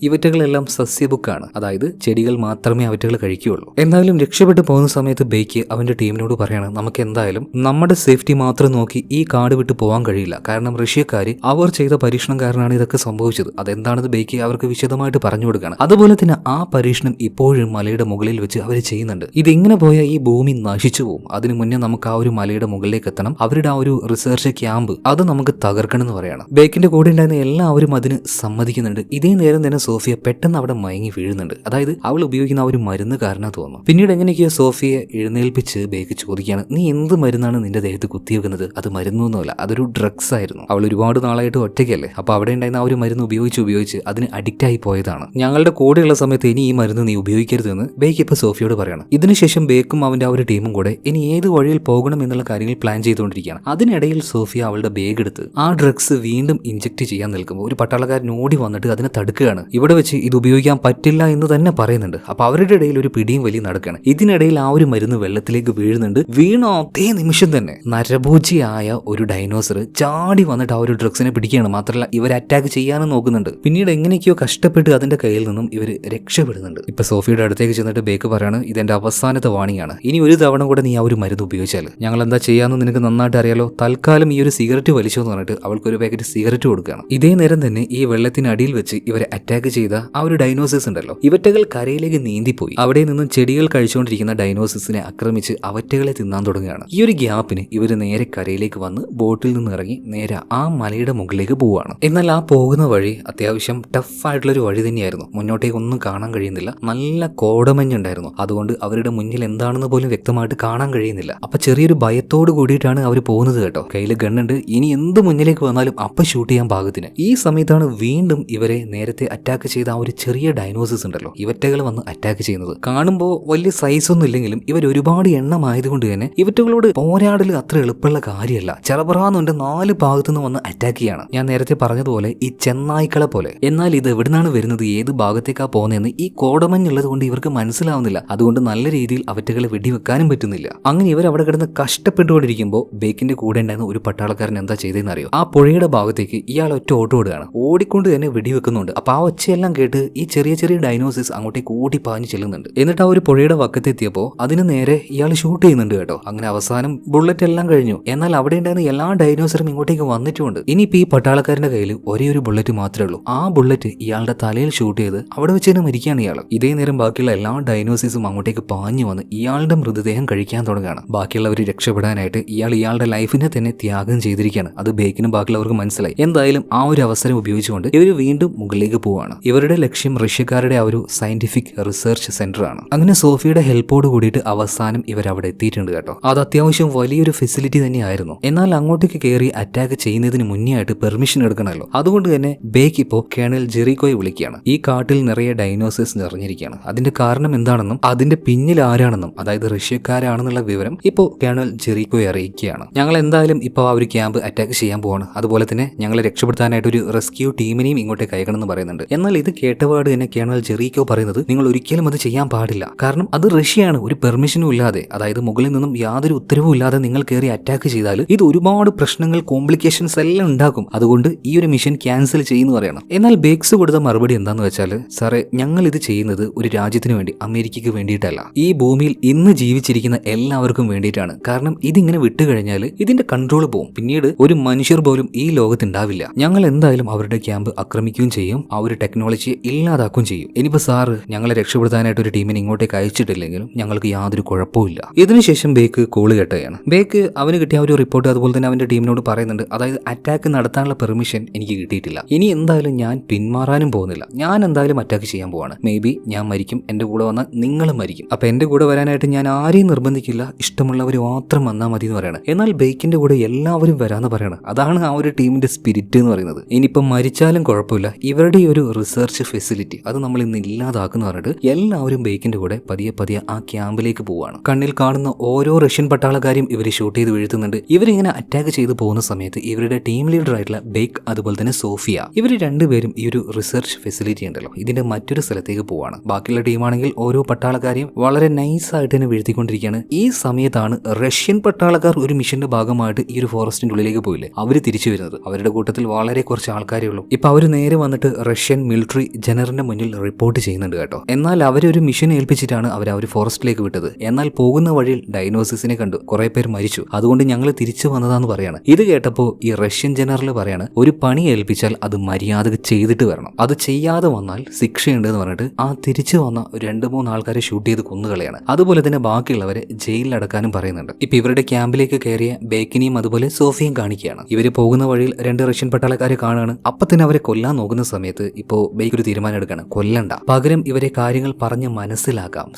ഇവറ്റകളെല്ലാം സസ്യബുക്കാണ്, അതായത് ചെടികൾ മാത്രമേ അവറ്റകൾ കഴിക്കുകയുള്ളൂ. എന്നാലും രക്ഷപ്പെട്ടു പോകുന്ന സമയത്ത് ബേക്ക് അവന്റെ ടീമിനോട് പറയാണ് നമുക്ക് എന്തായാലും നമ്മുടെ സേഫ്റ്റി മാത്രം നോക്കി ഈ കാട് വിട്ട് പോകാൻ കഴിയില്ല. കാരണം റഷ്യക്കാര് അവർ ചെയ്ത പരീക്ഷണം കാരണമാണ് ഇതൊക്കെ സംഭവിച്ചത്. അതെന്താണെന്ന് ബേക്ക് അവർക്ക് വിശദമായിട്ട് പറഞ്ഞു കൊടുക്കുകയാണ്. അതുപോലെ തന്നെ ആ പരീക്ഷണം ഇപ്പോഴും മലയുടെ മുകളിൽ വെച്ച് അവർ ചെയ്യുന്നുണ്ട്. ഇതിങ്ങനെ പോയാൽ ഈ ഭൂമി നശിച്ചു പോകും. അതിനു മുന്നേ നമുക്ക് ആ ഒരു മലയുടെ മുകളിലേക്ക് എത്തണം. അവരുടെ ആ ഒരു റിസർച്ച് ക്യാമ്പ് അത് നമുക്ക് തകർക്കണം എന്ന് പറയണം. ബേക്കിന്റെ കൂടെ ഉണ്ടായിരുന്ന എല്ലാവരും അതിന് സമ്മതിക്കുന്നുണ്ട്. ഇതേ നേരം തന്നെ സോഫിയ പെട്ടെന്ന് അവിടെ മയങ്ങി വീഴുന്നുണ്ട്. അതായത് അവൾ ഉപയോഗിക്കുന്ന ആ ഒരു മരുന്ന് കാരണം തോന്നുന്നു. പിന്നീട് എങ്ങനെയൊക്കെയോ സോഫിയെ എഴുന്നേൽപ്പിച്ച് ബേക്ക് ചോദിക്കുകയാണ് നീ എന്ത് മരുന്നാണ് നിന്റെ ദേഹത്ത് കുത്തിവെക്കുന്നത്? അത് മരുന്നൊന്നുമല്ല, അതൊരു ഡ്രഗ്സ് ആയിരുന്നു. അവൾ ഒരുപാട് നാളായിട്ട് ഒറ്റയ്ക്കല്ലേ, അപ്പൊ അവിടെ ഉണ്ടായിരുന്ന ആ ഒരു മരുന്ന് ഉപയോഗിച്ച് അതിന് അഡിക്റ്റ് ആയി പോയതാണ്. ഞങ്ങളുടെ കൂടെയുള്ള സമയത്ത് ഇനി ഈ മരുന്ന് നീ ഉപയോഗിക്കരുതെന്ന് ബേക്ക് ഇപ്പൊ സോഫിയോട് പറയണം. ഇതിനുശേഷം ബേക്കും അവന്റെ ആ ഒരു ടീമും കൂടെ ഇനി ഏത് വഴിയിൽ പോകണം എന്നുള്ള കാര്യങ്ങൾ പ്ലാൻ ചെയ്തുകൊണ്ടിരിക്കുകയാണ്. അതിനിടയിൽ സോഫിയ അവളുടെ ബാഗ് എടുത്ത് ആ ഡ്രഗ്സ് വീണ്ടും ഇഞ്ചെക്ട് ചെയ്യാൻ നിൽക്കുമ്പോൾ ഒരു പട്ടാളക്കാരൻ ഓടി വന്നിട്ട് അതിനെ തടുക്കുകയാണ്. ഇവിടെ വെച്ച് ഇത് ഉപയോഗിക്കാൻ പറ്റില്ല എന്ന് തന്നെ പറയുന്നുണ്ട്. അപ്പൊ അവരുടെ ഇടയിൽ ഒരു പിടിയും വലിയ നടക്കുകയാണ്. ഇതിനിടയിൽ ആ ഒരു മരുന്ന് വെള്ളത്തിലേക്ക് വീഴുന്നുണ്ട്. വീണോ അതേ നിമിഷം തന്നെ നരഭോജിയായ ഒരു ഡൈനോസർ ചാടി വന്നിട്ട് ആ ഒരു ഡ്രഗ്സിനെ പിടിക്കുകയാണ്. മാത്രമല്ല ഇവർ അറ്റാക്ക് ചെയ്യാനും നോക്കുന്നുണ്ട്. പിന്നീട് എങ്ങനെയൊക്കെയോ കഷ്ടപ്പെട്ട് അതിന്റെ കയ്യിൽ നിന്നും ഇവർ രക്ഷപ്പെടുന്നുണ്ട്. ഇപ്പൊ സോഫിയുടെ അടുത്തേക്ക് ചെന്നിട്ട് ബേക്ക് പറയാണ് ഇതെന്റെ അവസാനത്തെ വാണിംഗ് ആണ്. ഇനി ഒരു തവണ കൂടെ നീ ആ ഒരു മരുന്ന് ഉപയോഗിച്ചാൽ ഞങ്ങൾ എന്താ ചെയ്യാന്ന് നിനക്ക് നന്നായിട്ട് അറിയാലോ. തൽക്കാലം ഈ ഒരു സിഗരറ്റ് വലിച്ചോ എന്ന് പറഞ്ഞിട്ട് അവൾക്ക് ഒരു പാക്കറ്റ് സിഗരറ്റ് കൊടുക്കുകയാണ്. ഇതേ നേരം തന്നെ ഈ വെള്ളത്തിനടിയിൽ വെച്ച് ഇവരെ അറ്റാക്ക് ചെയ്ത ആ ഒരു ഡൈനോസേഴ്സ് ഉണ്ടല്ലോ, ഇവറ്റകൾ കരയിലേക്ക് നീന്തിപ്പോയി. അവിടെ നിന്നും ചെടികൾ കഴിച്ചുകൊണ്ടിരിക്കുന്ന ഡൈനോസേഴ്സിനെ ആക്രമിച്ച് അവറ്റകളെ തിന്നാൻ തുടങ്ങുകയാണ്. ഈ ഒരു ഗ്യാപ്പിന് ഇവര് നേരെ കരയിലേക്ക് വന്ന് ബോട്ടിൽ നിന്ന് ഇറങ്ങി നേരെ ആ മലയുടെ മുകളിലേക്ക് പോവുകയാണ്. എന്നാൽ ആ പോകുന്ന വഴി അത്യാവശ്യം ടഫ് ആയിട്ടുള്ള ഒരു വഴി തന്നെയായിരുന്നു. മുന്നോട്ടേക്ക് ഒന്നും കാണാൻ കഴിയുന്നില്ല. നല്ല കോടമഞ്ഞുണ്ടായിരുന്നു. അതുകൊണ്ട് അവരുടെ മുന്നിൽ എന്താണെന്ന് പോലും വ്യക്തമായിട്ട് കാണാൻ കഴിയുന്നില്ല. അപ്പൊ ചെറിയൊരു ഭയത്തോട് കൂടിയിട്ടാണ് അവർ പോകുന്നത് കേട്ടോ. കയ്യിൽ ഗണ്ണുണ്ട്. ഇനി എന്ത് മുന്നിലേക്ക് വന്നാലും അപ്പൊ ഷൂട്ട് ചെയ്യാൻ പാകത്തിന്. ഈ സമയത്താണ് വീണ്ടും ഇവരെ നേരത്തെ അറ്റാക്ക് ചെയ്ത ആ ഒരു ചെറിയ ഡൈനോസേഴ്സ് ഉണ്ടല്ലോ, ഇവറ്റകൾ വന്ന് അറ്റാക്ക് ചെയ്യുന്നത്. കാണുമ്പോൾ വലിയ സൈസ് ഒന്നും ഇല്ലെങ്കിലും ഇവർ ഒരുപാട് എണ്ണമായതുകൊണ്ട് തന്നെ ഇവറ്റകളോട് പോരാടൽ അത്ര എളുപ്പമുള്ള കാര്യമല്ല. ചെറപറാന്നുണ്ട് 4 ഭാഗത്തുനിന്ന് വന്ന് അറ്റാക്ക് ചെയ്യാണ്. ഞാൻ നേരത്തെ പറഞ്ഞതുപോലെ ഈ ചെന്നായ്ക്കളെ പോലെ. എന്നാൽ ഇത് എവിടുന്നാണ് വരുന്നത്, ഏത് ഭാഗത്തേക്കാ പോകുന്നതെന്ന് ഈ കോടമഞ്ഞുള്ളത് കൊണ്ട് ഇവർക്ക് മനസ്സിലാവുന്നില്ല. അതുകൊണ്ട് നല്ല രീതിയിൽ അവറ്റകളെ വെടിവെക്കാനും പറ്റുന്നില്ല. അങ്ങനെ ഇവർ അവിടെ കിടന്ന് കഷ്ടപ്പെട്ടുകൊണ്ടിരിക്കുമ്പോൾ ബേക്കിന്റെ കൂടെ ഉണ്ടായിരുന്ന ഒരു പട്ടാളക്കാരൻ എന്താ ചെയ്തതെന്ന് അറിയോ? ആ പുഴയുടെ ഭാഗത്തേക്ക് ഇയാൾ ഒറ്റ ഓട്ടം ഓടുകയാണ്. ഓടിക്കൊണ്ട് തന്നെ വെടിവെക്കുന്നുണ്ട്. അപ്പൊ ആ ഒച്ചയെല്ലാം കേട്ട് ഈ ചെറിയ ചെറിയ ഡൈനോസേഴ്സ് അങ്ങോട്ടേക്ക് ഓടി പാഞ്ഞു ചെല്ലുന്നുണ്ട്. എന്നിട്ട് ആ ഒരു പുഴയുടെ വക്കത്തെത്തിയപ്പോൾ അതിന് നേരെ ഇയാൾ ഷൂട്ട് ചെയ്യുന്നുണ്ട് കേട്ടോ. അങ്ങനെ അവസാനം ബുള്ളറ്റ് എല്ലാം കഴിഞ്ഞു. എന്നാൽ അവിടെ ഉണ്ടായിരുന്ന എല്ലാ ഡൈനോസറും ഇങ്ങോട്ടേക്ക് വന്നിട്ടുമുണ്ട്. ഇനിയിപ്പോ ഈ പട്ടാളക്കാരന്റെ കയ്യിൽ ഒരേ ഒരു ബുള്ളറ്റ് മാത്രമേ ഉള്ളൂ. ആ ബുള്ളറ്റ് ഇയാളുടെ തലയിൽ ഷൂട്ട് ചെയ്ത് അവിടെ വെച്ച് തന്നെ മരിക്കുകയാണ് ഇയാൾ. ഇതേ നേരം ബാക്കിയുള്ള എല്ലാ ഡൈനോസേഴ്സും അങ്ങോട്ടേക്ക് പാഞ്ഞു വന്ന് ഇയാളുടെ മൃതദേഹം കഴിക്കാൻ തുടങ്ങുകയാണ്. ബാക്കിയുള്ളവർ രക്ഷപ്പെടാനായിട്ട് ഇയാളുടെ ലൈഫിനെ തന്നെ ത്യാഗം ചെയ്തിരിക്കുകയാണ്. അത് ബേക്കിനും ബാക്കിയുള്ളവർക്ക് മനസ്സിലായി. എന്തായാലും ആ ഒരു അവസരം ഉപയോഗിച്ചുകൊണ്ട് ഇവർ വീണ്ടും മുകളിലേക്ക് പോവാണ്. ഇവരുടെ ലക്ഷ്യം റഷ്യക്കാരുടെ ആ ഒരു സയന്റിഫിക് റിസർച്ച് സെന്റർ ആണ്. അങ്ങനെ സോഫിയുടെ ഹെൽപ്പോട് കൂടിയിട്ട് അവസാനം ഇവർ അവിടെ എത്തിയിട്ടുണ്ട് കേട്ടോ. അത് അത്യാവശ്യം വലിയൊരു ഫെസിലിറ്റി തന്നെയായിരുന്നു. എന്നാൽ അങ്ങോട്ടേക്ക് കയറി അറ്റാക്ക് ചെയ്യുന്നതിന് മുന്നേ ആയിട്ട് പെർമിഷൻ എടുക്കണമല്ലോ. അതുകൊണ്ട് തന്നെ ബേക്ക് ഇപ്പോ കേണൽ ജെറിക്കോയെ വിളിക്കുകയാണ്. ഈ കാട്ടിൽ നിറയെ ഡൈനോസേഴ്സ് നിറഞ്ഞിരിക്കുകയാണ്. അതിന്റെ കാരണം എന്താണെന്നും അതിന്റെ പിന്നിൽ ആരാണെന്നും, അതായത് റഷ്യക്കാരാണെന്നുള്ള വിവരം ഇപ്പോൾ കേണൽ ജെറിക്കോയെ അറിയിക്കുകയാണ്. ഞങ്ങൾ എന്തായാലും ഇപ്പോൾ ആ ഒരു ക്യാമ്പ് അറ്റാക്ക് ചെയ്യാൻ പോവാണ്. അതുപോലെ തന്നെ ഞങ്ങളെ രക്ഷപ്പെടുത്താനായിട്ട് ഒരു റെസ്ക്യൂ ടീമിനെയും ഇങ്ങോട്ടേക്ക് അയക്കണമെന്ന് പറയുന്നുണ്ട്. എന്നാൽ ഇത് കേട്ടപാട് തന്നെ കേണൽ ജെറിക്കോ പറയുന്നത്, നിങ്ങൾ ഒരിക്കലും അത് ചെയ്യാൻ പാടില്ല. കാരണം അത് റഷ്യയാണ്. ഒരു പെർമിഷനും ഇല്ലാതെ, അതായത് മുകളിൽ നിന്നും യാതൊരു ഉത്തരവും ഇല്ലാതെ നിങ്ങൾ കയറി അറ്റാക്ക് ചെയ്താൽ ഇത് ഒരുപാട് പ്രശ്നങ്ങൾ, കോംപ്ലിക്കേഷൻസ് എല്ലാം ഉണ്ടാക്കും. അതുകൊണ്ട് ഈ ഒരു മിഷൻ ക്യാൻസൽ ചെയ്യുന്നു പറയണം. എന്നാൽ ബേക്സ് കൊടുത്ത മറുപടി എന്താന്ന് വെച്ചാൽ, സാറേ ഞങ്ങൾ ഇത് ചെയ്യുന്നത് ഒരു രാജ്യത്തിന് വേണ്ടി, അമേരിക്കയ്ക്ക് വേണ്ടിയിട്ടല്ല, ഈ ഭൂമിയിൽ ഇന്ന് ജീവിച്ചിരിക്കുന്ന എല്ലാവർക്കും വേണ്ടിയിട്ടാണ്. കാരണം ഇതിങ്ങനെ വിട്ടുകഴിഞ്ഞാൽ ഇതിന്റെ കൺട്രോൾ പോകും. പിന്നീട് ഒരു മനുഷ്യർ പോലും ഈ ലോകത്തുണ്ടാവില്ല. ഞങ്ങൾ എന്തായാലും അവരുടെ ക്യാമ്പ് ആക്രമിക്കുകയും ചെയ്യും, ആ ഒരു ടെക്നോളജിയെ ഇല്ലാതാക്കുകയും ചെയ്യും. ഇനിയിപ്പോ സാറ് ഞങ്ങളെ രക്ഷപ്പെടുത്താനായിട്ട് ഒരു ടീമിനെ ഇങ്ങോട്ടേക്ക് അയച്ചിട്ടില്ലെങ്കിലും ഞങ്ങൾക്ക് യാതൊരു കുഴപ്പമില്ല. ഇതിനുശേഷം ബേക്ക് കോള് കേട്ടുകയാണ്. ബേക്ക് അവന് കിട്ടിയ ഒരു റിപ്പോർട്ട് അതുപോലെ തന്നെ അവന്റെ ടീമിനോട് പറയുന്നുണ്ട്, അതായത് അറ്റാക്ക് നടത്താനുള്ള പെർമിഷൻ എനിക്ക് കിട്ടിയിട്ടില്ല. ഇനി എന്തായാലും ഞാൻ പിന്മാറാനും പോകുന്നില്ല. ഞാൻ എന്തായാലും അറ്റാക്ക് ചെയ്യാൻ പോവാണ്. മേ ബി ഞാൻ മരിക്കും, എന്റെ കൂടെ വന്നാൽ നിങ്ങളും മരിക്കും. അപ്പൊ എന്റെ കൂടെ വരാനായിട്ട് ഞാൻ ആരെയും നിർബന്ധിക്കില്ല, ഇഷ്ടമുള്ളവർ മാത്രം വന്നാൽ മതി എന്ന് പറയണം. എന്നാൽ ബേക്കിന്റെ കൂടെ എല്ലാവരും വരാന്ന് പറയണം. അതാണ് ആ ഒരു ടീമിന്റെ സ്പിരിറ്റ് എന്ന് പറയുന്നത്. ഇനിയിപ്പം മരിച്ചാലും കുഴപ്പമില്ല, ഇവരുടെ ഈ ഒരു റിസർച്ച് ഫെസിലിറ്റി അത് നമ്മൾ ഇന്ന് ഇല്ലാതാക്കുന്ന പറഞ്ഞിട്ട് എല്ലാവരും ബേക്കിന്റെ കൂടെ പതിയെ പതിയെ ആ ക്യാമ്പിലേക്ക് പോവാണ്. കണ്ണിൽ കാണുന്ന ഓരോ റഷ്യൻ പട്ടാളക്കാരെയും ഇവർ ഷൂട്ട് ചെയ്ത് വീഴ്ത്തുന്നുണ്ട്. ഇവരിങ്ങനെ അറ്റാക്ക് ചെയ്ത് പോകുന്ന സമയത്ത് ഇവരുടെ ടീം ലീഡർ ആയിട്ടുള്ള ബേക്ക് അതുപോലെ തന്നെ സോഫിയ, ഇവർ രണ്ടുപേരും ഈ ഒരു റിസർച്ച് ഫെസിലിറ്റി ഉണ്ടല്ലോ ഇതിന്റെ മറ്റൊരു സ്ഥലത്തേക്ക് പോവാണ്. ബാക്കിയുള്ള ടീമാണെങ്കിൽ ഓരോ പട്ടാളക്കാരെയും വളരെ നൈസായിട്ട് തന്നെ വീഴ്ത്തിക്കൊണ്ടിരിക്കുകയാണ്. ഈ സമയത്താണ് റഷ്യൻ പട്ടാളക്കാർ ഒരു മിഷന്റെ ഭാഗമായിട്ട് ഈ ഒരു ഫോറസ്റ്റിന്റെ ഉള്ളിലേക്ക് പോയില്ലേ, അവര് തിരിച്ചു വരുന്നത്. അവരുടെ കൂട്ടത്തിൽ വളരെ കുറച്ച് ആൾക്കാരേ ഉള്ളൂ. ഇപ്പൊ അവര് നേരെ വന്നിട്ട് റഷ്യൻ മിലിറ്ററി ജനറലിന്റെ മുന്നിൽ റിപ്പോർട്ട് ചെയ്യുന്നുണ്ട് കേട്ടോ. എന്നാൽ അവരൊരു മിഷൻ ഏൽപ്പിച്ചിട്ടാണ് അവർ ആ ഒരു ഫോറസ്റ്റിലേക്ക് വിട്ടത്. എന്നാൽ പോകുന്ന വഴിയിൽ ഡൈനോസിസിനെ കണ്ടു, കുറെ പേർ മരിച്ചു, അതുകൊണ്ട് ഞങ്ങൾ തിരിച്ചു വന്നതാന്ന് പറയാണ്. ഇത് കേട്ടപ്പോ ഈ റഷ്യൻ ജനറൽ പറയാണ്, ഒരു പണി ഏൽപ്പിച്ചാൽ അത് മര്യാദ ചെയ്തിട്ട് വരണം, അത് ചെയ്യാതെ വന്നാൽ ശിക്ഷയുണ്ട് എന്ന് പറഞ്ഞിട്ട് ആ തിരിച്ചു വന്ന 2-3 ആൾക്കാരെ ഷൂട്ട് ചെയ്ത് കൊന്നുകളയാണ്. അതുപോലെ തന്നെ ബാക്കിയുള്ളവരെ ജയിലിലടക്കാനും പറയുന്നുണ്ട്. ഇപ്പൊ ഇവരുടെ ക്യാമ്പിലേക്ക് കയറിയ ബേക്കിനെയും അതുപോലെ സോഫിയും കാണിക്കുകയാണ്. ഇവര് പോകുന്ന വഴിയിൽ 2 റഷ്യൻ പട്ടാളക്കാരെ കാണുകയാണ്. അപ്പൊ തന്നെ അവരെ കൊല്ലാൻ നോക്കുന്ന സമയത്ത് ഇപ്പോ ബേക്ക് ഒരു തീരുമാനം എടുക്കണം, കൊല്ലണ്ട, പകരം ഇവരെ കാര്യങ്ങൾ പറഞ്ഞ് മനസ്സിലാക്കാം.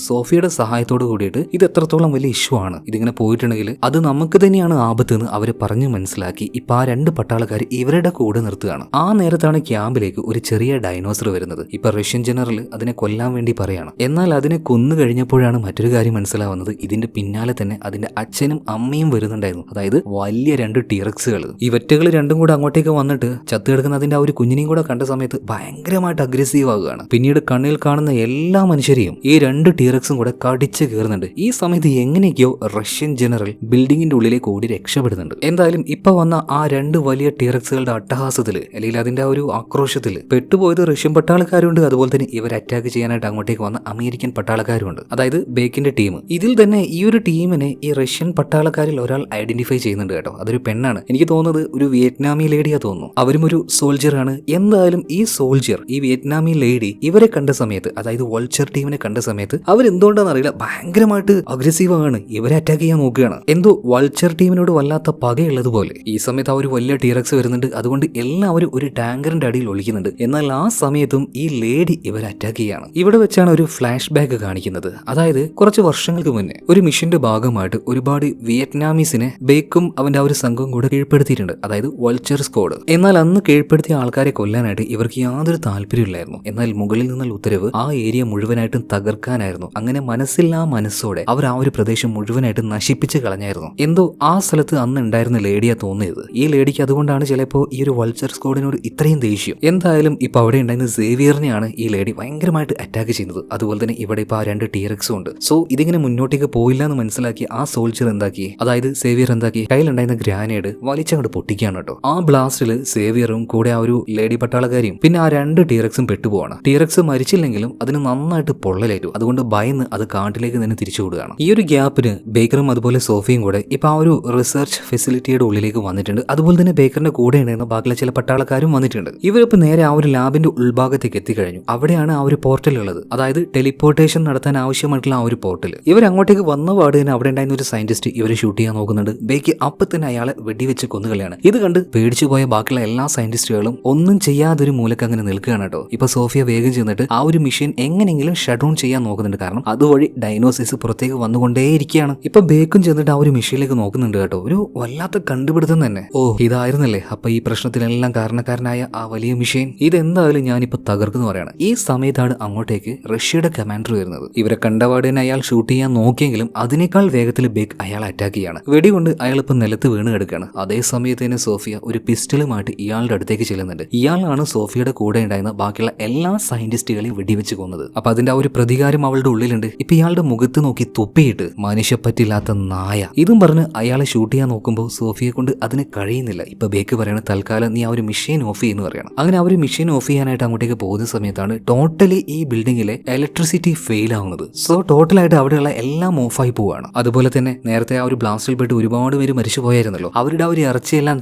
സോഫിയുടെ സഹായത്തോട് കൂടിയിട്ട് ഇത് എത്രത്തോളം വലിയ ഇഷ്യൂ ആണ്, ഇതിങ്ങനെ പോയിട്ടുണ്ടെങ്കിൽ അത് നമുക്ക് തന്നെയാണ് ആപത്ത് എന്ന് അവര് പറഞ്ഞു മനസ്സിലാക്കി ഇപ്പൊ ആ 2 പട്ടാളക്കാർ ഇവരുടെ കൂടെ നിർത്തുകയാണ്. ആ നേരത്താണ് ക്യാമ്പിലേക്ക് ഒരു ചെറിയ ഡൈനോസർ വരുന്നത്. ഇപ്പൊ റഷ്യൻ ജനറൽ അതിനെ കൊല്ലാൻ വേണ്ടി പറയാണ്. എന്നാൽ അതിനെ കൊന്നു കഴിഞ്ഞപ്പോഴാണ് മറ്റൊരു കാര്യം മനസ്സിലാവുന്നത്, ഇതിന്റെ പിന്നാലെ തന്നെ അതിന്റെ അച്ഛനും അമ്മയും വരുന്നുണ്ടായിരുന്നു. അതായത് വലിയ 2 ടീറക്സുകൾ. ഈ വെറ്റകൾ രണ്ടും കൂടെ അങ്ങോട്ടേക്ക് വന്നിട്ട് ചത്തുകിടക്കുന്ന അതിന്റെ ആ ഒരു കുഞ്ഞിനെയും കൂടെ കണ്ട സമയത്ത് ഭയങ്കരമായിട്ട് അഗ്രസീവ് ആവുകയാണ്. പിന്നീട് കണ്ണിൽ കാണുന്ന എല്ലാ മനുഷ്യരെയും ഈ 2 ടീറക്സും കൂടെ കടിച്ചു കയറുന്നുണ്ട്. ഈ സമയത്ത് എങ്ങനെയൊക്കെയോ റഷ്യൻ ജനറൽ ബിൽഡിങ്ങിന്റെ ഉള്ളിലേക്ക് ഓടി രക്ഷപ്പെടുന്നുണ്ട്. എന്തായാലും ഇപ്പൊ വന്ന ആ 2 വലിയ ടീറക്സുകളുടെ അട്ടഹാസത്തില് അല്ലെങ്കിൽ അതിന്റെ ആ ഒരു ആക്രോശത്തില് പെട്ടുപോയത് റഷ്യൻ പട്ടാളക്കാരുണ്ട്, അതുപോലെ തന്നെ ഇവർ അറ്റാക്ക് ചെയ്യാനായിട്ട് അങ്ങോട്ടേക്ക് വന്ന അമേരിക്കൻ പട്ടാളക്കാരുണ്ട്, അതായത് ബേക്കിന്റെ ടീം. ഇതിൽ തന്നെ ഈ ഒരു ടീമിനെ ഈ റഷ്യൻ പട്ടാളക്കാരിൽ ഒരാൾ ഐഡന്റിഫൈ ചെയ്യുന്നുണ്ട് കേട്ടോ. അതൊരു പെണ്ണാണ്. എനിക്ക് തോന്നുന്നത് ഒരു വിയറ്റ്നാമി ലേഡിയാ തോന്നുന്നു. അവരും ഒരു സോൾജിയർ ആണ്. എന്തായാലും ഈ സോൾജിയർ, ഈ വിയറ്റ്നാമി ലേഡി ഇവരെ കണ്ട സമയത്ത്, അതായത് വൾച്ചർ ടീമിനെ കണ്ട സമയത്ത് അവരെന്തുകൊണ്ടാണെന്ന് അറിയില്ല ഭയങ്കരമായിട്ട് അഗ്രസീവ് ആണ്, ഇവരെ അറ്റാക്ക് ചെയ്യാൻ നോക്കുകയാണ്. എന്തോ വൾച്ചർ ടീമിനോട് വല്ലാത്ത പകയുള്ളതുപോലെ. ഈ സമയത്ത് ആ ഒരു വലിയ ടീറക്സ് വരുന്നുണ്ട്. അതുകൊണ്ട് എല്ലാവരും ഒരു ടാങ്കറിന്റെ അടിയിൽ ഒളിക്കുന്നുണ്ട്. എന്നാൽ ആ സമയത്തും ഈ ലേഡി ഇവരെ അറ്റാക്ക് ചെയ്യാണ്. ഇവിടെ വെച്ചാണ് ഒരു ഫ്ലാഷ് ബാക്ക് കാണിക്കുന്നത്. അതായത് കുറച്ച് വർഷങ്ങൾക്ക് മുന്നേ ഒരു മിഷന്റെ ഭാഗമായിട്ട് ഒരുപാട് വിയറ്റ്നാമീസിനെ ബേക്കും അവന്റെ ആ ഒരു സംഘവും കൂടെ കീഴ്പ്പെടുത്തിയിട്ടുണ്ട്, അതായത് വൾച്ചർ സ്ക്വാഡ്. എന്നാൽ അന്ന് കീഴ്പ്പെടുത്തിയ ആൾക്കാരെ കൊല്ലാനായിട്ട് ഇവർക്ക് യാതൊരു താല്പര്യമില്ലായിരുന്നു. എന്നാൽ മുകളിൽ നിന്നുള്ള ഉത്തരവ് ആ ഏരിയ മുഴുവനായിട്ടും തകർക്കാനായിരുന്നു. അങ്ങനെ മനസ്സില്ലാ മനസ്സോടെ അവർ ആ ഒരു പ്രദേശം മുഴുവനായിട്ട് നശിപ്പിച്ച് കളഞ്ഞായിരുന്നു. എന്തോ ആ സ്ഥലത്ത് അന്ന് ഉണ്ടായിരുന്ന ലേഡിയാ തോന്നിയത്. ഈ ലേഡിക്ക് അതുകൊണ്ടാണ് ചിലപ്പോൾ ഈ ഒരു വൾച്ചർ സ്ക്വാഡിനോട് ഇത്രയും ദേഷ്യം. എന്തായാലും ഇപ്പൊ അവിടെ ഉണ്ടായിരുന്ന സേവിയറിനെയാണ് ഈ ലേഡി ഭയങ്കരമായിട്ട് അറ്റാക്ക് ചെയ്യുന്നത്. അതുപോലെ തന്നെ ഇവിടെ ഇപ്പൊ ആ 2 ടീറക്സും ഉണ്ട്. സോ ഇതിങ്ങനെ മുന്നോട്ടേക്ക് പോയില്ല എന്ന് മനസ്സിലാക്കി ആ സോൾജർ എന്താക്കി, അതായത് സേവിയർ എന്താക്കി, കയ്യിലുണ്ടായിരുന്ന ഗ്രാനേഡ് വലിച്ചങ്ങോട്ട് പൊട്ടിക്കുകയാണ് കേട്ടോ. ആ ബ്ലാസ്റ്റില് സേവിയറും കൂടെ ആ ഒരു ലേഡി പട്ടാളക്കാരിയും പിന്നെ ആ 2 ടീറക്സും പെട്ടുപോവാണ്. ടീറക്സ് മരിച്ചില്ലെങ്കിലും അതിന് നന്നായിട്ട് പൊള്ളലേറ്റു. അതുകൊണ്ട് ഭയന്ന് അത് കാട്ടിലേക്ക് തന്നെ തിരിച്ചു വിടുകയാണ്. ഈ ഒരു ഗ്യാപ്പിന് ബേക്കറും അതുപോലെ സോഫിയും കൂടെ ഇപ്പൊ ആ ഒരു റിസർച്ച് ഫെസിലിറ്റിയുടെ ഉള്ളിലേക്ക് വന്നിട്ടുണ്ട്. അതുപോലെ തന്നെ ബേക്കറിന്റെ കൂടെ ഉണ്ടായിരുന്ന ബാക്കിയുള്ള ചില പട്ടാളക്കാരും വന്നിട്ടുണ്ട്. ഇവരിപ്പോ നേരെ ആ ഒരു ലാബിന്റെ ഉൾഭാഗത്തേക്ക് എത്തിക്കഴിഞ്ഞു. അവിടെയാണ് ആ ഒരു പോർട്ടൽ ഉള്ളത്, അതായത് ടെലിപ്പോർട്ടേഷൻ നടത്താൻ ആവശ്യമായിട്ടുള്ള ആ ഒരു പോർട്ടൽ. ഇവർ അങ്ങോട്ടേക്ക് വന്ന പാട് തന്നെ അവിടെ ഉണ്ടായിരുന്ന ഒരു സയന്റിസ്റ്റ് ഇവരെ ഷൂട്ട് ചെയ്യാൻ നോക്കുന്നുണ്ട്. ബേക്ക് അപ്പൊ തന്നെ അയാളെ വെടിവെച്ച് കൊന്നുകളയാണ്. ഇത് കണ്ട് പേടിച്ചു പോയ ബാക്കിയുള്ള എല്ലാ സയന്റിസ്റ്റുകളും ഒന്നും ചെയ്യാതൊരു മൂലക്ക് അങ്ങനെ നിൽക്കുകയാണ് കേട്ടോ. ഇപ്പൊ സോഫിയ വേഗം ചെന്നിട്ട് ആ ഒരു മെഷീൻ എങ്ങനെയെങ്കിലും ഷട്ട് ഡൗൺ ചെയ്യാൻ നോക്കുന്നുണ്ട്. കാരണം അതുവഴി ഡൈനോസിസ് പുറത്തേക്ക് വന്നുകൊണ്ടേയിരിക്കുകയാണ്. ഇപ്പൊ ബേക്കും ചെന്നിട്ട് ആ ഒരു മെഷീനിലേക്ക് നോക്കുന്നുണ്ട് കേട്ടോ. ഒരു വല്ലാത്ത കണ്ടീഷൻ കണ്ടുപിടുത്തം തന്നെ. ഓ ഇതായിരുന്നല്ലേ അപ്പൊ ഈ പ്രശ്നത്തിനെല്ലാം കാരണക്കാരനായ ആ വലിയ മിഷൻ. ഇതെന്തായാലും ഞാനിപ്പോ തകർക്കുന്നു പറയാണ്. ഈ സമയത്താണ് അങ്ങോട്ടേക്ക് റഷ്യയുടെ കമാൻഡർ വരുന്നത്. ഇവരെ കണ്ടപാട് തന്നെ അയാൾ ഷൂട്ട് ചെയ്യാൻ നോക്കിയെങ്കിലും അതിനേക്കാൾ വേഗത്തിൽ ബേക്ക് അയാളെ അറ്റാക്ക് ചെയ്യാണ്. വെടികൊണ്ട് അയാൾ ഇപ്പൊ നിലത്ത് വീണ് കിടക്കുകയാണ്. അതേ സമയത്ത് തന്നെ സോഫിയ ഒരു പിസ്റ്റളുമായിട്ട് ഇയാളുടെ അടുത്തേക്ക് ചെല്ലുന്നുണ്ട്. ഇയാളാണ് സോഫിയയുടെ കൂടെ ഉണ്ടായിരുന്ന ബാക്കിയുള്ള എല്ലാ സയന്റിസ്റ്റുകളെയും വെടിവെച്ച് കൊന്നത്. അപ്പൊ അതിന്റെ ആ ഒരു പ്രതികാരം അവളുടെ ഉള്ളിലുണ്ട്. ഇപ്പൊ ഇയാളുടെ മുഖത്ത് നോക്കി തുപ്പിയിട്ട് മനുഷ്യപ്പറ്റില്ലാത്ത നായ ഇതും പറഞ്ഞ് അയാളെ ഷൂട്ട് ചെയ്യാൻ നോക്കുമ്പോൾ സോഫിയെ കൊണ്ട് അതിന് കഴിയുന്നില്ല. ഇപ്പൊ ബേക്ക് പറയണ തൽക്കാലം നീ ആ ഒരു മെഷീൻ ഓഫ് ചെയ്യുന്നു പറയണം. അങ്ങനെ ആ ഒരു മെഷീൻ ഓഫ് ചെയ്യാനായിട്ട് അങ്ങോട്ടേക്ക് പോകുന്ന സമയത്താണ് ടോട്ടലി ഈ ബിൽഡിംഗിലെ ഇലക്ട്രിസിറ്റി ഫെയിൽ ആവുന്നത്. സോ ടോട്ടലായിട്ട് അവിടെയുള്ള എല്ലാം ഓഫായി പോവുകയാണ്. അതുപോലെ തന്നെ നേരത്തെ ആ ഒരു ബ്ലാസ്റ്റിൽ പെട്ട് ഒരുപാട് പേര് മരിച്ചു പോയായിരുന്നല്ലോ. അവരുടെ ആ ഒരു ഇറച്ചിയെല്ലാം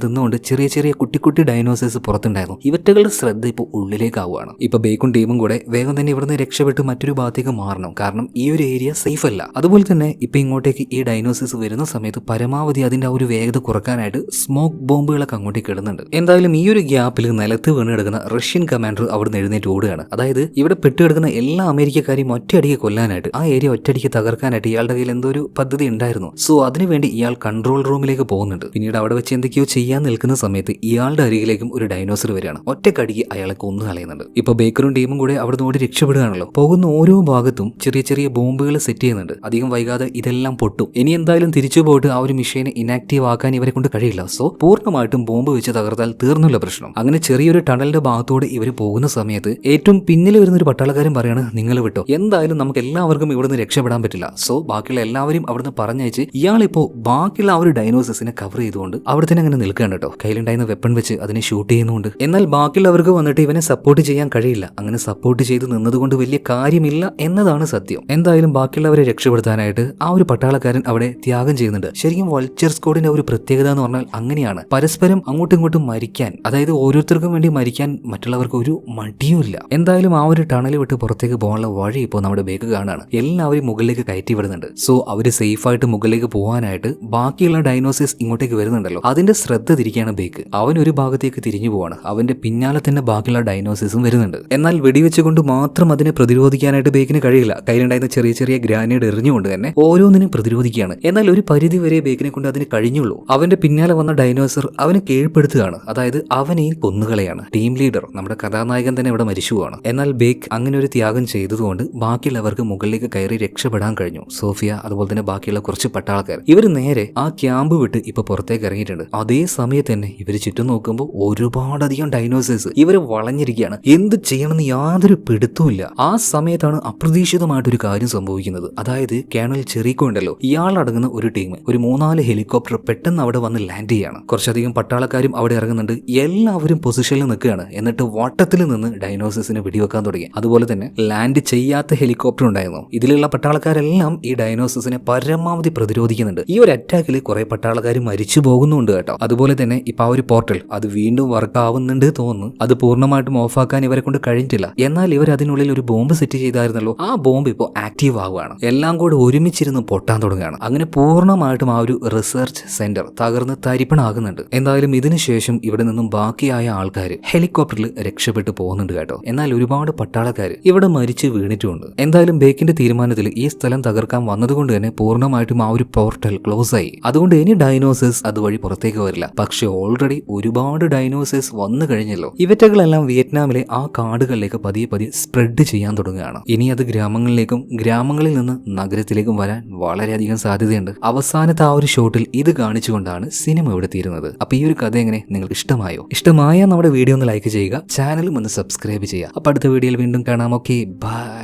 തിന്നുകൊണ്ട് ചെറിയ ചെറിയ കുട്ടി ഡൈനോസേഴ്സ് പുറത്തുണ്ടായിരുന്നു. ഇവറ്റകളുടെ ശ്രദ്ധ ഇപ്പോൾ ഉള്ളിലേക്കാവുകയാണ്. ഇപ്പൊ ബേക്കും ടീമും കൂടെ വേഗം തന്നെ ഇവിടുന്ന് രക്ഷപ്പെട്ട് മറ്റൊരു ഭാഗത്തേക്ക് മാറണം. കാരണം ഈ ഒരു ഏരിയ സേഫ് അല്ല. അതുപോലെ തന്നെ ഇപ്പൊ ഇങ്ങോട്ടേക്ക് ഈ ഡൈനോസേഴ്സ് വരുന്ന സമയത്ത് പരമാവധി അതിന്റെ ആ ഒരു വേഗത കുറക്കാനായിട്ട് സ്മോക്ക് ബോംബുകളൊക്കെ അങ്ങോട്ടേക്ക് ഇടുന്നുണ്ട്. എന്തായാലും ഈ ഒരു ഗ്യാപ്പിൽ നിലത്ത് വീണ് കിടക്കുന്ന റഷ്യൻ കമാൻഡർ അവിടുന്ന് എഴുന്നേറ്റ് ഓടുകയാണ്. അതായത് ഇവിടെ പെട്ടുകിടക്കുന്ന എല്ലാ അമേരിക്കക്കാരെയും ഒറ്റയടിക്ക് കൊല്ലാനായിട്ട്, ആ ഏരിയ ഒറ്റയടിക്ക് തകർക്കാനായിട്ട് ഇയാളുടെ കയ്യിൽ എന്തോ ഒരു പദ്ധതി ഉണ്ടായിരുന്നു. സോ അതിനുവേണ്ടി ഇയാൾ കൺട്രോൾ റൂമിലേക്ക് പോകുന്നുണ്ട്. പിന്നീട് അവിടെ വെച്ച് എന്തൊക്കെയോ ചെയ്യാൻ നിൽക്കുന്ന സമയത്ത് ഇയാളുടെ അരികിലേക്കും ഒരു ഡൈനോസർ വരികയാണ്. ഒറ്റക്കടിക്ക് അയാളെ കൊന്നു കളയുന്നുണ്ട്. ഇപ്പൊ ബേക്കറും ടീമും കൂടെ അവിടെ നിന്ന് ഓടി രക്ഷപ്പെടുകയാണല്ലോ. പോകുന്ന ഓരോ ഭാഗത്തും ചെറിയ ചെറിയ ബോംബുകൾ സെറ്റ് ചെയ്യുന്നുണ്ട്. അധികം വൈകാതെ ഇതെല്ലാം പൊട്ടും. ഇനി എന്തായാലും തിരിച്ചു പോയിട്ട് ആ ഒരു മിഷീനെ ഇനാക്റ്റീവ് ആക്കാൻ ഇവരെ കൊണ്ട് കഴിയില്ല. സോ പൂർണ്ണമായിട്ടും ബോംബ് വെച്ച് തകർത്താൽ തീർന്നുള്ള പ്രശ്നം. അങ്ങനെ ചെറിയൊരു ടണലിന്റെ ഭാഗത്തോടെ ഇവർ പോകുന്ന സമയത്ത് ഏറ്റവും പിന്നിൽ വരുന്ന ഒരു പട്ടാളക്കാരൻ പറയാണ്, നിങ്ങൾ വിട്ടോ, എന്തായാലും നമുക്ക് എല്ലാവർക്കും ഇവിടുന്ന് രക്ഷപ്പെടാൻ പറ്റില്ല. സോ ബാക്കിയുള്ള എല്ലാവരും അവിടുന്ന് പറഞ്ഞയച്ച് ഇയാളിപ്പോ ബാക്കിയുള്ള ആ ഒരു ഡൈനോസസിനെ കവർ ചെയ്തുകൊണ്ട് അവിടെ തന്നെ അങ്ങനെ നിൽക്കുകയാണ് കേട്ടോ. കയ്യിലുണ്ടായിരുന്ന വെപ്പൺ വെച്ച് അതിനെ ഷൂട്ട് ചെയ്യുന്നുണ്ട്. എന്നാൽ ബാക്കിയുള്ളവർക്ക് വന്നിട്ട് ഇവനെ സപ്പോർട്ട് ചെയ്യാൻ കഴിയില്ല. അങ്ങനെ സപ്പോർട്ട് ചെയ്ത് നിന്നതുകൊണ്ട് വലിയ കാര്യമില്ല എന്നതാണ് സത്യം. എന്തായാലും ബാക്കിയുള്ളവരെ രക്ഷപ്പെടുത്താനായിട്ട് ആ ഒരു പട്ടാളക്കാരൻ അവിടെ ത്യാഗം ചെയ്യുന്നുണ്ട്. ശരിക്കും വൾച്ചർ സ്ക്വാഡിന്റെ ഒരു പ്രത്യേകത എന്ന് പറഞ്ഞാൽ അങ്ങനെയാണ്. പരസ്പരം അങ്ങോട്ടും ഇങ്ങോട്ടും മരിക്കാൻ, അതായത് ഓരോരുത്തർക്കും വേണ്ടി മരിക്കാൻ മറ്റുള്ളവർക്ക് ഒരു മടിയുമില്ല. എന്തായാലും ആ ഒരു ടണൽ വിട്ട് പുറത്തേക്ക് പോകാനുള്ള വഴി ഇപ്പോൾ നമ്മുടെ ബേക്ക് കാണാണ്. എല്ലാവരും മുകളിലേക്ക് കയറ്റി വിടുന്നുണ്ട്. സോ അവര് സേഫ് ആയിട്ട് മുകളിലേക്ക് പോകാനായിട്ട് ബാക്കിയുള്ള ഡൈനോസേഴ്സ് ഇങ്ങോട്ടേക്ക് വരുന്നുണ്ടല്ലോ, അതിന്റെ ശ്രദ്ധ തിരിക്കുകയാണ് ബേക്ക്. അവൻ ഒരു ഭാഗത്തേക്ക് തിരിഞ്ഞു പോവാണ്. അവന്റെ പിന്നാലെ തന്നെ ബാക്കിയുള്ള ഡൈനോസേഴ്സും വരുന്നുണ്ട്. എന്നാൽ വെടിവെച്ചുകൊണ്ട് മാത്രം അതിനെ പ്രതിരോധിക്കാനായിട്ട് ബേക്കിന് കഴിയില്ല. കയ്യിലുണ്ടായിരുന്ന ചെറിയ ചെറിയ ഗ്രാനേഡ് എറിഞ്ഞുകൊണ്ട് തന്നെ ഓരോന്നിനും പ്രതിരോധിക്കുകയാണ്. എന്നാൽ ഒരു പരിധി വരെ ബേക്കിനെ കൊണ്ട് അതിന് കഴിഞ്ഞുള്ളൂ. അവന്റെ പിന്നാലെ വന്ന ഡൈനോസർ അവനെ കീഴ്പ്പെടുത്തുകയാണ്. അതായത് അവനെയും കൊന്നുകളയാണ്. ടീം ലീഡർ, നമ്മുടെ കഥാനായകൻ തന്നെ ഇവിടെ മരിച്ചുപോവാണ്. എന്നാൽ ബേക്ക് അങ്ങനെ ഒരു ത്യാഗം ചെയ്തതുകൊണ്ട് ബാക്കിയുള്ളവർക്ക് മുകളിലേക്ക് കയറി രക്ഷപ്പെടാൻ കഴിഞ്ഞു. സോഫിയ അതുപോലെ തന്നെ ബാക്കിയുള്ള കുറച്ച് പട്ടാളക്കാർ ഇവർ നേരെ ആ ക്യാമ്പ് വിട്ട് ഇപ്പൊ പുറത്തേക്ക് ഇറങ്ങിയിട്ടുണ്ട്. അതേ സമയത്ത് തന്നെ ഇവര് ചുറ്റും നോക്കുമ്പോൾ ഒരുപാടധികം ഡൈനോസേഴ്സ് ഇവര് വളഞ്ഞിരിക്കുകയാണ്. എന്ത് ചെയ്യണമെന്ന് യാതൊരു പിടുത്തവുമില്ല. ആ സമയത്താണ് അപ്രതീക്ഷിതമായിട്ടൊരു കാര്യം സംഭവിക്കുന്നത്. അതായത് കേണൽ ചെറിക്കോ ഉണ്ടല്ലോ, ഇയാളടങ്ങുന്ന ഒരു ടീം, ഒരു 3-4 ഹെലികോപ്റ്റർ പെട്ടെന്ന് അവിടെ വന്ന് ലാൻഡ് ചെയ്യാണ്. കുറച്ചധികം പട്ടാളക്കാരും അവിടെ ഇറങ്ങുന്നുണ്ട്. എല്ലാവരും പൊസിഷനിൽ നിൽക്കുകയാണ്. എന്നിട്ട് വട്ടത്തിൽ നിന്ന് ഡൈനോസേഴ്സിനെ വെടിവെക്കാൻ തുടങ്ങി. അതുപോലെ തന്നെ ലാൻഡ് ചെയ്യാത്ത ഹെലികോപ്റ്റർ ഉണ്ടായിരുന്നു. ഇതിലുള്ള പട്ടാളക്കാരെല്ലാം ഈ ഡൈനോസേഴ്സിനെ പരമാവധി പ്രതിരോധിക്കുന്നുണ്ട്. ഈ ഒരു അറ്റാക്കിൽ കുറെ പട്ടാളക്കാർ മരിച്ചു പോകുന്നുണ്ട് കേട്ടോ. അതുപോലെ തന്നെ ഇപ്പൊ ആ ഒരു പോർട്ടൽ അത് വീണ്ടും വർക്ക് ആവുന്നുണ്ട് തോന്നുന്നു. അത് പൂർണ്ണമായിട്ടും ഓഫാക്കാൻ ഇവരെ കൊണ്ട് കഴിഞ്ഞിട്ടില്ല. എന്നാൽ ഇവർ അതിനുള്ളിൽ ഒരു ബോംബ് സെറ്റ് ചെയ്തായിരുന്നല്ലോ, ആ ബോംബ് ഇപ്പോൾ ആക്റ്റീവ് ആവുകയാണ്. എല്ലാം കൂടെ ഒരുമിച്ചിരുന്ന് പൊട്ടാൻ തുടങ്ങുകയാണ്. അങ്ങനെ പൂർണ്ണമായിട്ടും ആ ഒരു റിസർച്ച് സെന്റർ തകർന്ന് തരിപ്പണാകുന്നുണ്ട്. എന്തായാലും ഇതിനുശേഷം ഇവിടെ നിന്നും ബാക്കിയായ ആൾക്കാർ ഹെലികോപ്റ്ററിൽ രക്ഷപ്പെട്ടു പോകുന്നുണ്ട് കേട്ടോ. എന്നാൽ ഒരുപാട് പട്ടാളക്കാർ ഇവിടെ മരിച്ചു വീണിട്ടുമുണ്ട്. എന്തായാലും ബേക്കിന്റെ തീരുമാനത്തിൽ ഈ സ്ഥലം തകർക്കാൻ വന്നതുകൊണ്ട് തന്നെ പൂർണ്ണമായിട്ടും ആ ഒരു പോർട്ടൽ ക്ലോസ് ആയി. അതുകൊണ്ട് ഇനി ഡൈനോസേഴ്സ് അതുവഴി പുറത്തേക്ക് വരില്ല. പക്ഷെ ഓൾറെഡി ഒരുപാട് ഡൈനോസേഴ്സ് വന്നു കഴിഞ്ഞല്ലോ. ഇവറ്റകളെല്ലാം വിയറ്റ്നാമിലെ ആ കാടുകളിലേക്ക് പതിയെ പതിയെ സ്പ്രെഡ് ചെയ്യാൻ തുടങ്ങുകയാണ്. ഇനി അത് ഗ്രാമങ്ങളിലേക്കും ഗ്രാമങ്ങളിൽ നിന്ന് നഗരത്തിലേക്കും വരാൻ വളരെയധികം സാധ്യതയുണ്ട്. അവസാനത്തെ ആ ഒരു ഷോട്ടിൽ ഇത് കാണിച്ചുകൊണ്ടാണ് സിനിമ ഇവിടെ തീരുന്നത്. അപ്പൊ ഈ ഒരു കഥ എങ്ങനെ നിങ്ങൾക്ക് ഇഷ്ടമായോ? ഇഷ്ടമായ നമ്മുടെ വീഡിയോ ഒന്ന് ലൈക്ക് ചെയ്യുക, ചാനലും ഒന്ന് സബ്സ്ക്രൈബ് ചെയ്യുക. അപ്പൊ അടുത്ത വീഡിയോയിൽ വീണ്ടും കാണാം. Okay, by.